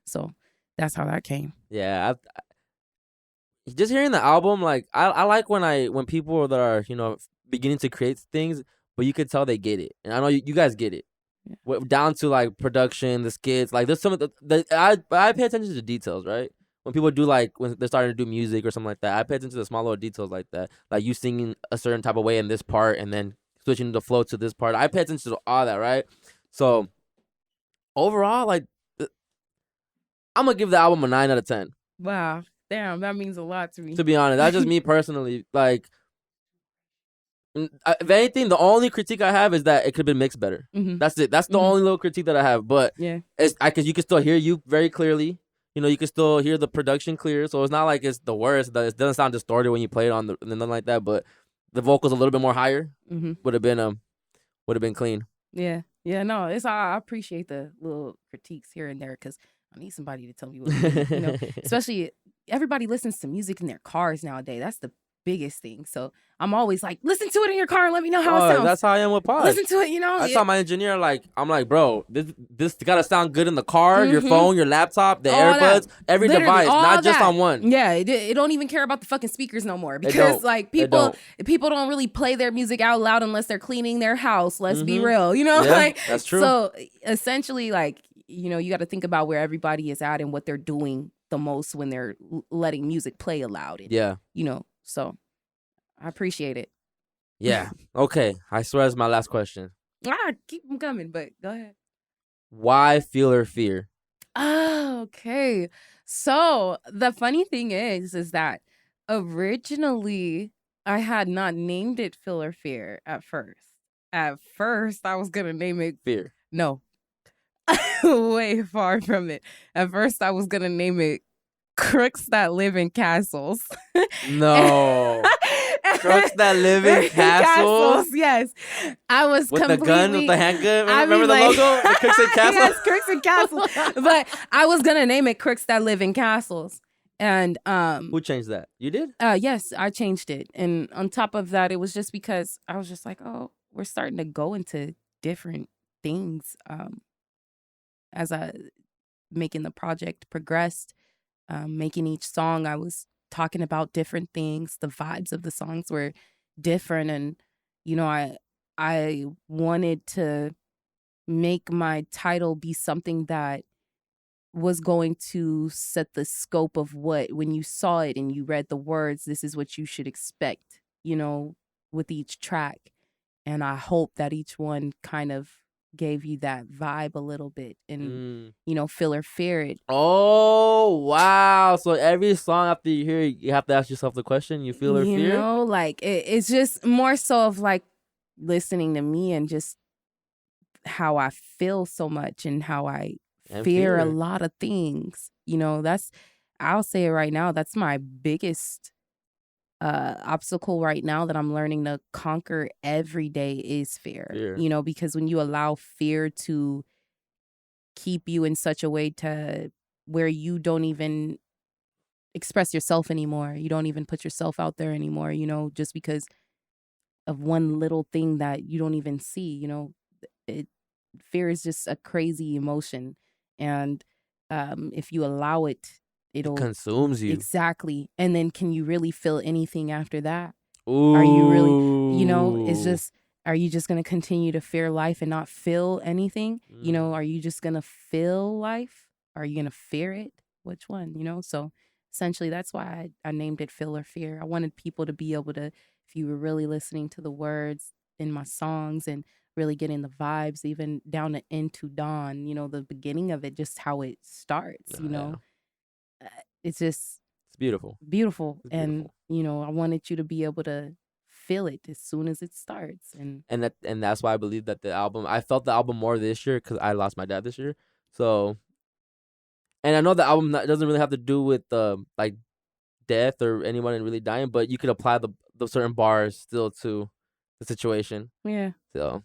So that's how that came. Yeah, just hearing the album, like I like when people that are beginning to create things, but you could tell they get it, and I know you guys get it. Yeah. Down to like production, the skits, like there's some of I pay attention to the details, right? When people do when they're starting to do music or something like that, I pay attention to the small little details like that, like you singing a certain type of way in this part, and then switching the flow to this part. I pay attention to all that, right? So overall, I'm gonna give the album a 9 out of 10. Wow, damn, that means a lot to me. To be honest, that's just me personally. Like, if anything, the only critique I have is that it could have been mixed better. Mm-hmm. That's it. That's the only little critique that I have. But it's because you can still hear you very clearly. You can still hear the production clear. So it's not like it's the worst. It doesn't sound distorted when you play it on nothing like that. But the vocals a little bit more higher would have been clean. Yeah. No, I appreciate the little critiques here and there, because I need somebody to tell me what especially everybody listens to music in their cars nowadays. That's the biggest thing. So I'm always like, listen to it in your car and let me know how it sounds. That's how I am with pods. Listen to it, I saw my engineer, I'm like, bro, this gotta sound good in the car, your phone, your laptop, the AirPods, every device, not just on one. Yeah, it don't even care about the fucking speakers no more, because people don't really play their music out loud unless they're cleaning their house. Let's be real, that's true. So essentially, you got to think about where everybody is at and what they're doing the most when they're letting music play aloud. And, so I appreciate it. Yeah. Okay. I swear it's my last question. Keep them coming, but go ahead. Why Feel or Fear? Oh, okay. So the funny thing is that originally I had not named it Feel or Fear at first. At first, I was going to name it Fear. No. Way far from it. At first, I was going to name it Crooks That Live in Castles. No. Crooks That Live in Castles? Yes. I was with the gun, with the handgun. Remember the logo? The Crooks and Castles? Yes, Crooks and Castles. But I was going to name it Crooks That Live in Castles. And who changed that? You did? Yes, I changed it. And on top of that, it was just because I was just like, oh, we're starting to go into different things as I making the project progressed. Making each song, I was talking about different things. The vibes of the songs were different, and I wanted to make my title be something that was going to set the scope of what, when you saw it and you read the words, this is what you should expect, with each track. And I hope that each one kind of gave you that vibe a little bit and, feel or fear it. Oh, wow. So every song after you hear it, you have to ask yourself the question, you feel or fear? Like it's just more so of like listening to me and just how I feel so much and how I fear a lot of things. I'll say it right now, that's my biggest obstacle right now that I'm learning to conquer every day is fear. Because when you allow fear to keep you in such a way to where you don't even express yourself anymore, you don't even put yourself out there anymore, just because of one little thing that you don't even see, fear is just a crazy emotion. And if you allow it, it consumes you. Exactly. And then can you really feel anything after that? Ooh. Are you really, it's just, are you just going to continue to fear life and not feel anything? Are you just going to feel life? Are you going to fear it? Which one? So essentially that's why I named it Feel or Fear. I wanted people to be able to, if you were really listening to the words in my songs and really getting the vibes, even down to Into Dawn, the beginning of it, just how it starts, it's just, it's beautiful. Beautiful. And, I wanted you to be able to feel it as soon as it starts. And that's why I believe that I felt the album more this year because I lost my dad this year. So, and I know the album doesn't really have to do with like death or anyone really dying, but you could apply the certain bars still to the situation. Yeah. So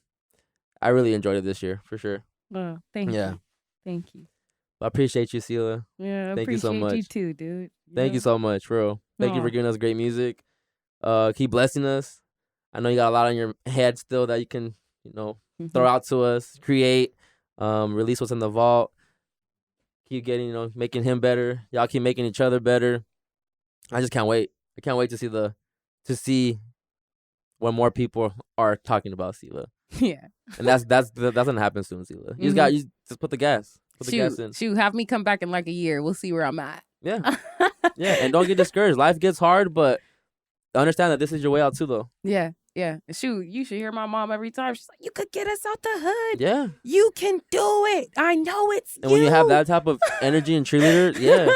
I really enjoyed it this year for sure. Oh, thank you. Thank you. I appreciate you, Ceela. Yeah, I Thank you so much. you too, dude. Thank you so much, bro. Thank you for giving us great music. Keep blessing us. I know you got a lot on your head still that you can, throw out to us, create, release what's in the vault. Keep getting, making him better. Y'all keep making each other better. I just can't wait. I can't wait to see when more people are talking about Ceela. Yeah. And that's gonna happen soon, Ceela. You just put the gas. Put the gas in. Shoot, have me come back in like a year. We'll see where I'm at. Yeah. Yeah. And don't get discouraged. Life gets hard, but understand that this is your way out too, though. Yeah. Yeah. Shoot, you should hear my mom every time. She's like, you could get us out the hood. Yeah. You can do it. I know it's and when you have that type of energy and cheerleader, yeah.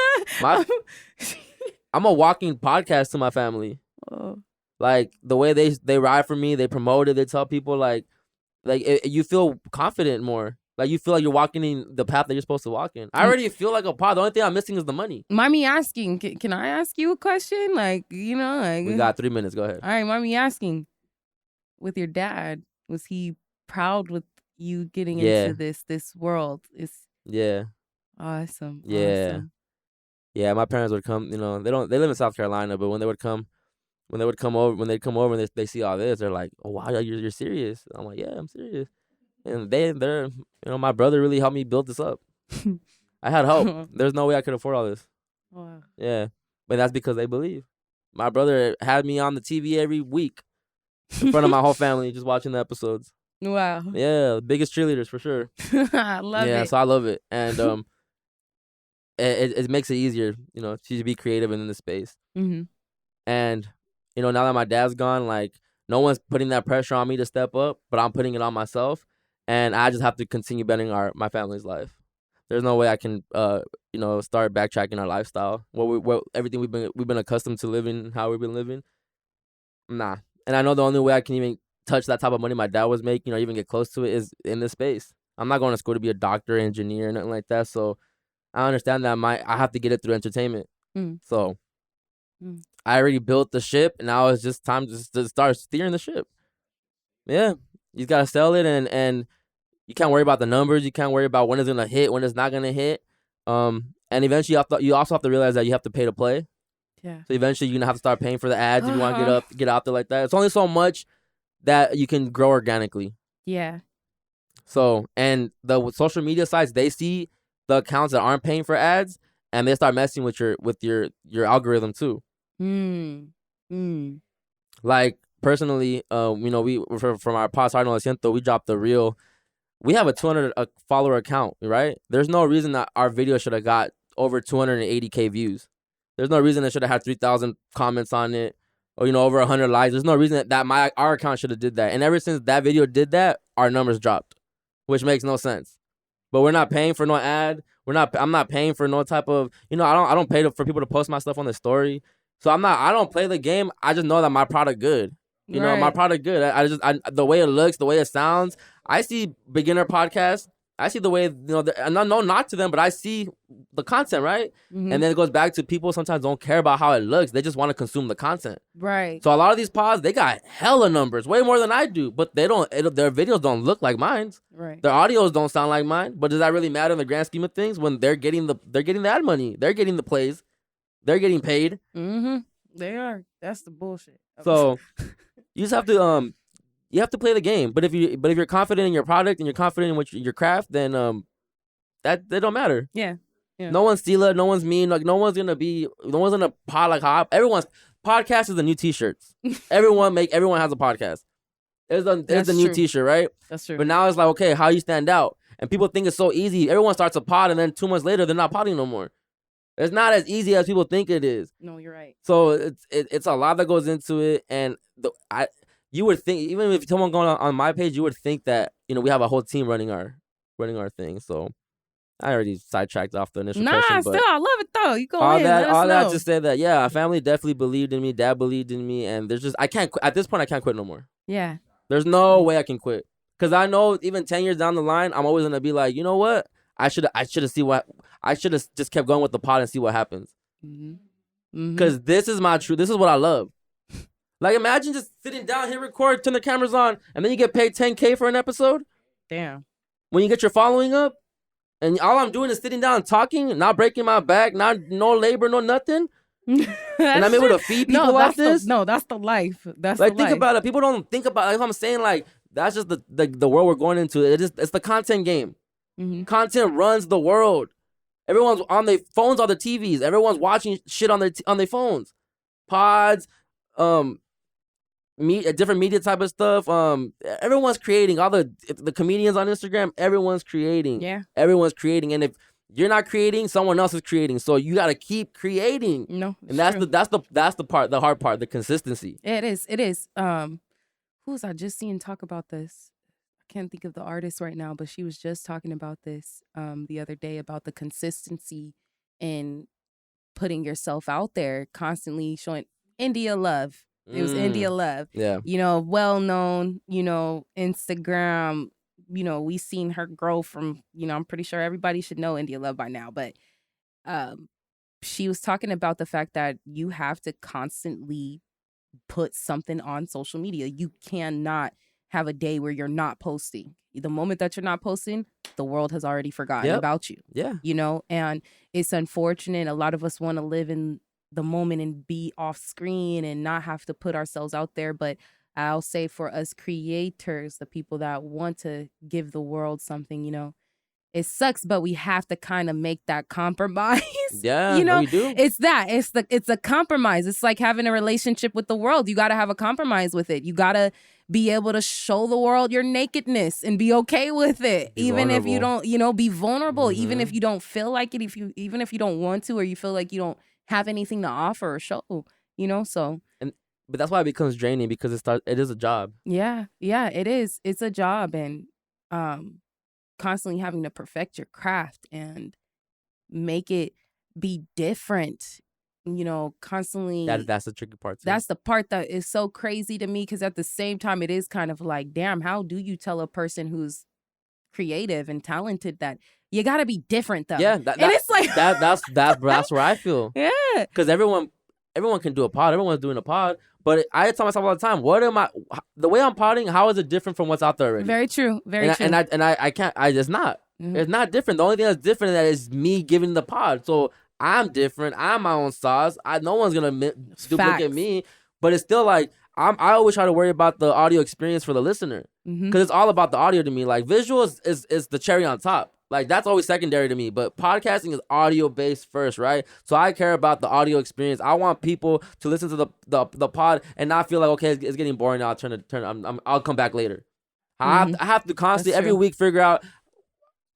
I'm a walking podcast to my family. Oh. Like the way they ride for me, they promote it, they tell people you feel confident more. Like you feel like you're walking in the path that you're supposed to walk in. I already feel like a pod. The only thing I'm missing is the money. Mommy asking, can I ask you a question? Like, we got 3 minutes. Go ahead. All right, mommy asking, with your dad, was he proud with you getting into this world? Yeah. Awesome. Yeah. Awesome. Yeah, my parents would come, they live in South Carolina, but when they'd come over and they see all this, they're like, "Oh wow, you're serious?" I'm like, "Yeah, I'm serious." And they're my brother really helped me build this up. I had hope. There's no way I could afford all this. Wow. Yeah, but that's because they believe. My brother had me on the TV every week in front of my whole family, just watching the episodes. Wow. Yeah, biggest cheerleaders for sure. I love it. Yeah, so I love it, and it makes it easier, to be creative in this space. Mm-hmm. And now that my dad's gone, like no one's putting that pressure on me to step up, but I'm putting it on myself, and I just have to continue betting my family's life. There's no way I can start backtracking our lifestyle. Everything we've been accustomed to living, how we've been living. Nah. And I know the only way I can even touch that type of money my dad was making or even get close to it is in this space. I'm not going to school to be a doctor, engineer, nothing like that. So I understand that I have to get it through entertainment. So I already built the ship, and now it's just time to start steering the ship. Yeah, you gotta sell it, and you can't worry about the numbers. You can't worry about when it's gonna hit, when it's not gonna hit. And eventually, you also have to realize that you have to pay to play. Yeah. So eventually, you're gonna have to start paying for the ads if you want to get out there like that. It's only so much that you can grow organically. Yeah. So, and the social media sites, they see the accounts that aren't paying for ads, and they start messing with your algorithm too. Like personally, we from our pod Sarno Asiento, we dropped the reel we have a 200 follower account, right? There's no reason that our video should have got over 280K views. There's no reason it should have had 3,000 comments on it, or over 100 likes. There's no reason that our account should have did that. And ever since that video did that, our numbers dropped, which makes no sense. But we're not paying for no ad. I'm not paying for no type of, I don't pay for people to post my stuff on the story. So I don't play the game. I just know that my product good. My product good. I the way it looks, the way it sounds. I see beginner podcasts. I see the way, and no knock to them, but I see the content, right? Mm-hmm. And then it goes back to people sometimes don't care about how it looks. They just want to consume the content. Right. So a lot of these pods, they got hella numbers, way more than I do, but their videos don't look like mine. Right. Their audios don't sound like mine, but does that really matter in the grand scheme of things when they're getting the ad money? They're getting the plays. They're getting paid. Mm-hmm. They are. That's the bullshit. So you just have to you have to play the game. But if you're confident in your product and you're confident in your craft, then that don't matter. Yeah. Yeah. No one's Ceela, no one's mean. Like no one's gonna pod like how everyone's podcast is the new t-shirts. everyone has a podcast. There's the new t-shirt, right? That's true. But now it's like, okay, how you stand out? And people think it's so easy. Everyone starts a pod and then 2 months later they're not podding no more. It's not as easy as people think it is. No, you're right. So it's a lot that goes into it, and you would think, even if someone going on my page, you would think that we have a whole team running our thing. So I already sidetracked off the initial question. Still, I love it though. You go all ahead. All that to say that, yeah, family definitely believed in me. Dad believed in me, and there's just at this point I can't quit no more. Yeah. There's no way I can quit, because I know even 10 years down the line, I'm always gonna be like, you know what? I should have just kept going with the pod and see what happens. Because this is my truth. This is what I love. Like, imagine just sitting down, hit record, turn the cameras on, and then you get paid $10K for an episode. Damn. When you get your following up, and all I'm doing is sitting down and talking, not breaking my back, no labor, no nothing. And I'm able to feed people like this. That's the life. That's like, the think about it. People don't think about it. Like I'm saying, like, that's just the world we're going into. It's the content game. Mm-hmm. Content runs the world. Everyone's on their phones, on their TVs. Everyone's watching shit on their phones, pods, different media type of stuff. Everyone's creating. All the comedians on Instagram, everyone's creating. Yeah, everyone's creating. And if you're not creating, someone else is creating. So you got to keep creating. No, and that's the part, the hard part, the consistency. It is. Who was I just seeing talk about this? Can't think of the artist right now, but she was just talking about this the other day about the consistency in putting yourself out there, constantly showing India Love. It was India Love. Yeah. Well known, Instagram, we seen her grow from, I'm pretty sure everybody should know India Love by now, but she was talking about the fact that you have to constantly put something on social media. You cannot have a day where you're not posting. The moment that you're not posting, the world has already forgotten about you. Yeah. And it's unfortunate. A lot of us want to live in the moment and be off screen and not have to put ourselves out there. But I'll say for us creators, the people that want to give the world something, it sucks, but we have to kind of make that compromise. Yeah, we do. It's a compromise. It's like having a relationship with the world. You got to have a compromise with it. You got to be able to show the world your nakedness and be okay with it. Even if you don't, be vulnerable. Mm-hmm. Even if you don't feel like it, even if you don't want to, or you feel like you don't have anything to offer or show, so. But that's why it becomes draining, because it is a job. Yeah, it is. It's a job, and constantly having to perfect your craft and make it be different, constantly. That's the tricky part too. That's the part that is so crazy to me, because at the same time it is kind of like, damn, how do you tell a person who's creative and talented that you got to be different though? Yeah, and it's like that's where I feel. Yeah, because everyone can do a pod. Everyone's doing a pod. But I tell myself all the time, the way I'm podding, how is it different from what's out there already? Very true. Very true. I can't, it's not. Mm-hmm. It's not different. The only thing that's different is me giving the pod. So I'm different. I'm my own sauce. No one's going to duplicate me. But it's still like, I always try to worry about the audio experience for the listener. Because it's all about the audio to me. Like, visuals is the cherry on top. Like, that's always secondary to me. But podcasting is audio-based first, right? So I care about the audio experience. I want people to listen to the pod and not feel like, okay, it's getting boring now. I'll come back later. I have to constantly every week figure out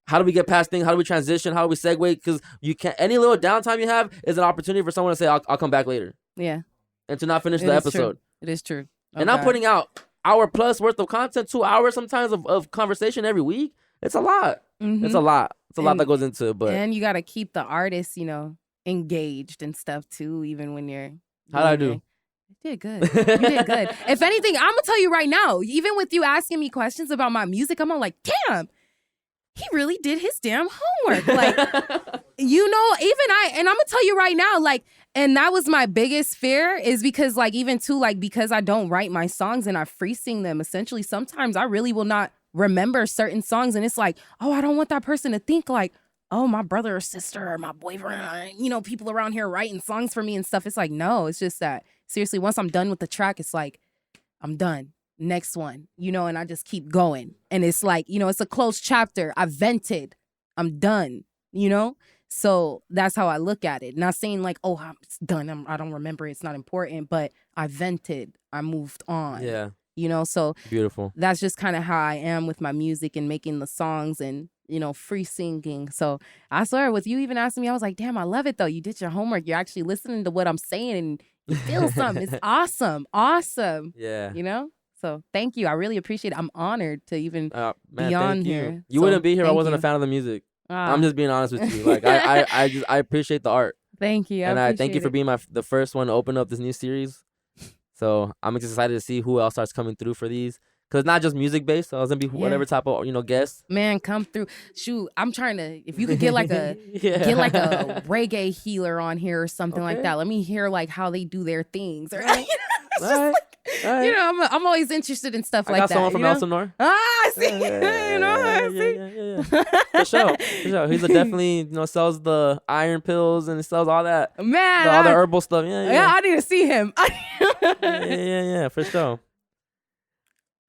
how do we get past things, how do we transition, how do we segue, because you can't, any little downtime you have is an opportunity for someone to say I'll come back later. Yeah. And to not finish the episode. True. It is true. And I'm putting out hour plus worth of content, 2 hours sometimes of conversation every week. It's a lot. It's a lot. It's a lot that goes into it. But and you got to keep the artists, engaged and stuff too, even when you're. How'd I do? You did good. You did good. If anything, I'm gonna tell you right now, even with you asking me questions about my music, I'm all like, damn, he really did his damn homework. Like, even and I'm gonna tell you right now, like, and that was my biggest fear is because like, even too, like, because I don't write my songs and I free sing them, essentially, sometimes I really will not remember certain songs. And it's like, oh, I don't want that person to think like, oh, my brother or sister or my boyfriend, people around here writing songs for me and stuff. It's like, no, it's just that, seriously, once I'm done with the track, it's like, I'm done. Next one, and I just keep going. And it's like, it's a closed chapter. I vented. I'm done, So that's how I look at it. Not saying like, oh, it's done. I don't remember. It's not important. But I vented. I moved on. Yeah. So beautiful. That's just kind of how I am with my music and making the songs and, free singing. So I swear with you even asking me, I was like, damn, I love it though. You did your homework. You're actually listening to what I'm saying and you feel something. It's awesome. Awesome. Yeah. So thank you. I really appreciate it. I'm honored to even be on here. You wouldn't be here if I wasn't a fan of the music. I'm just being honest with you. Like I appreciate the art. Thank you. I thank you for being the first one to open up this new series. So I'm just excited to see who else starts coming through for these. Cause it's not just music based. So I was gonna be whatever type of guest. Man, come through. Shoot, I'm trying to. If you could get like a get like a reggae healer on here or something like that. Let me hear like how they do their things. Or, All right. I'm always interested in stuff like that. I got someone from Elsinore. I see. Yeah. For sure. He's definitely sells the iron pills and sells all that. Man, all the herbal stuff. Yeah. I need to see him. Yeah. For sure.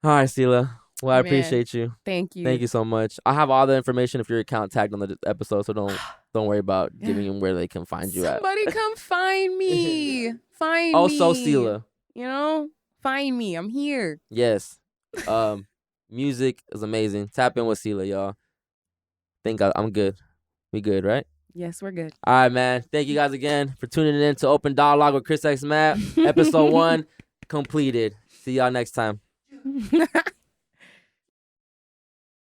All right, Ceela. Well, I appreciate you. Thank you. Thank you so much. I'll have all the information if your account tagged on the episode, so don't worry about giving them where they can find you Somebody come find me. Find me. ohsoceela. Find me. I'm here. Yes. Music is amazing. Tap in with Ceela, y'all. Think I'm good. We good, right? Yes, we're good. All right, man. Thank you guys again for tuning in to Open Dialogue with chrisxmatt. Episode 1 completed. See y'all next time.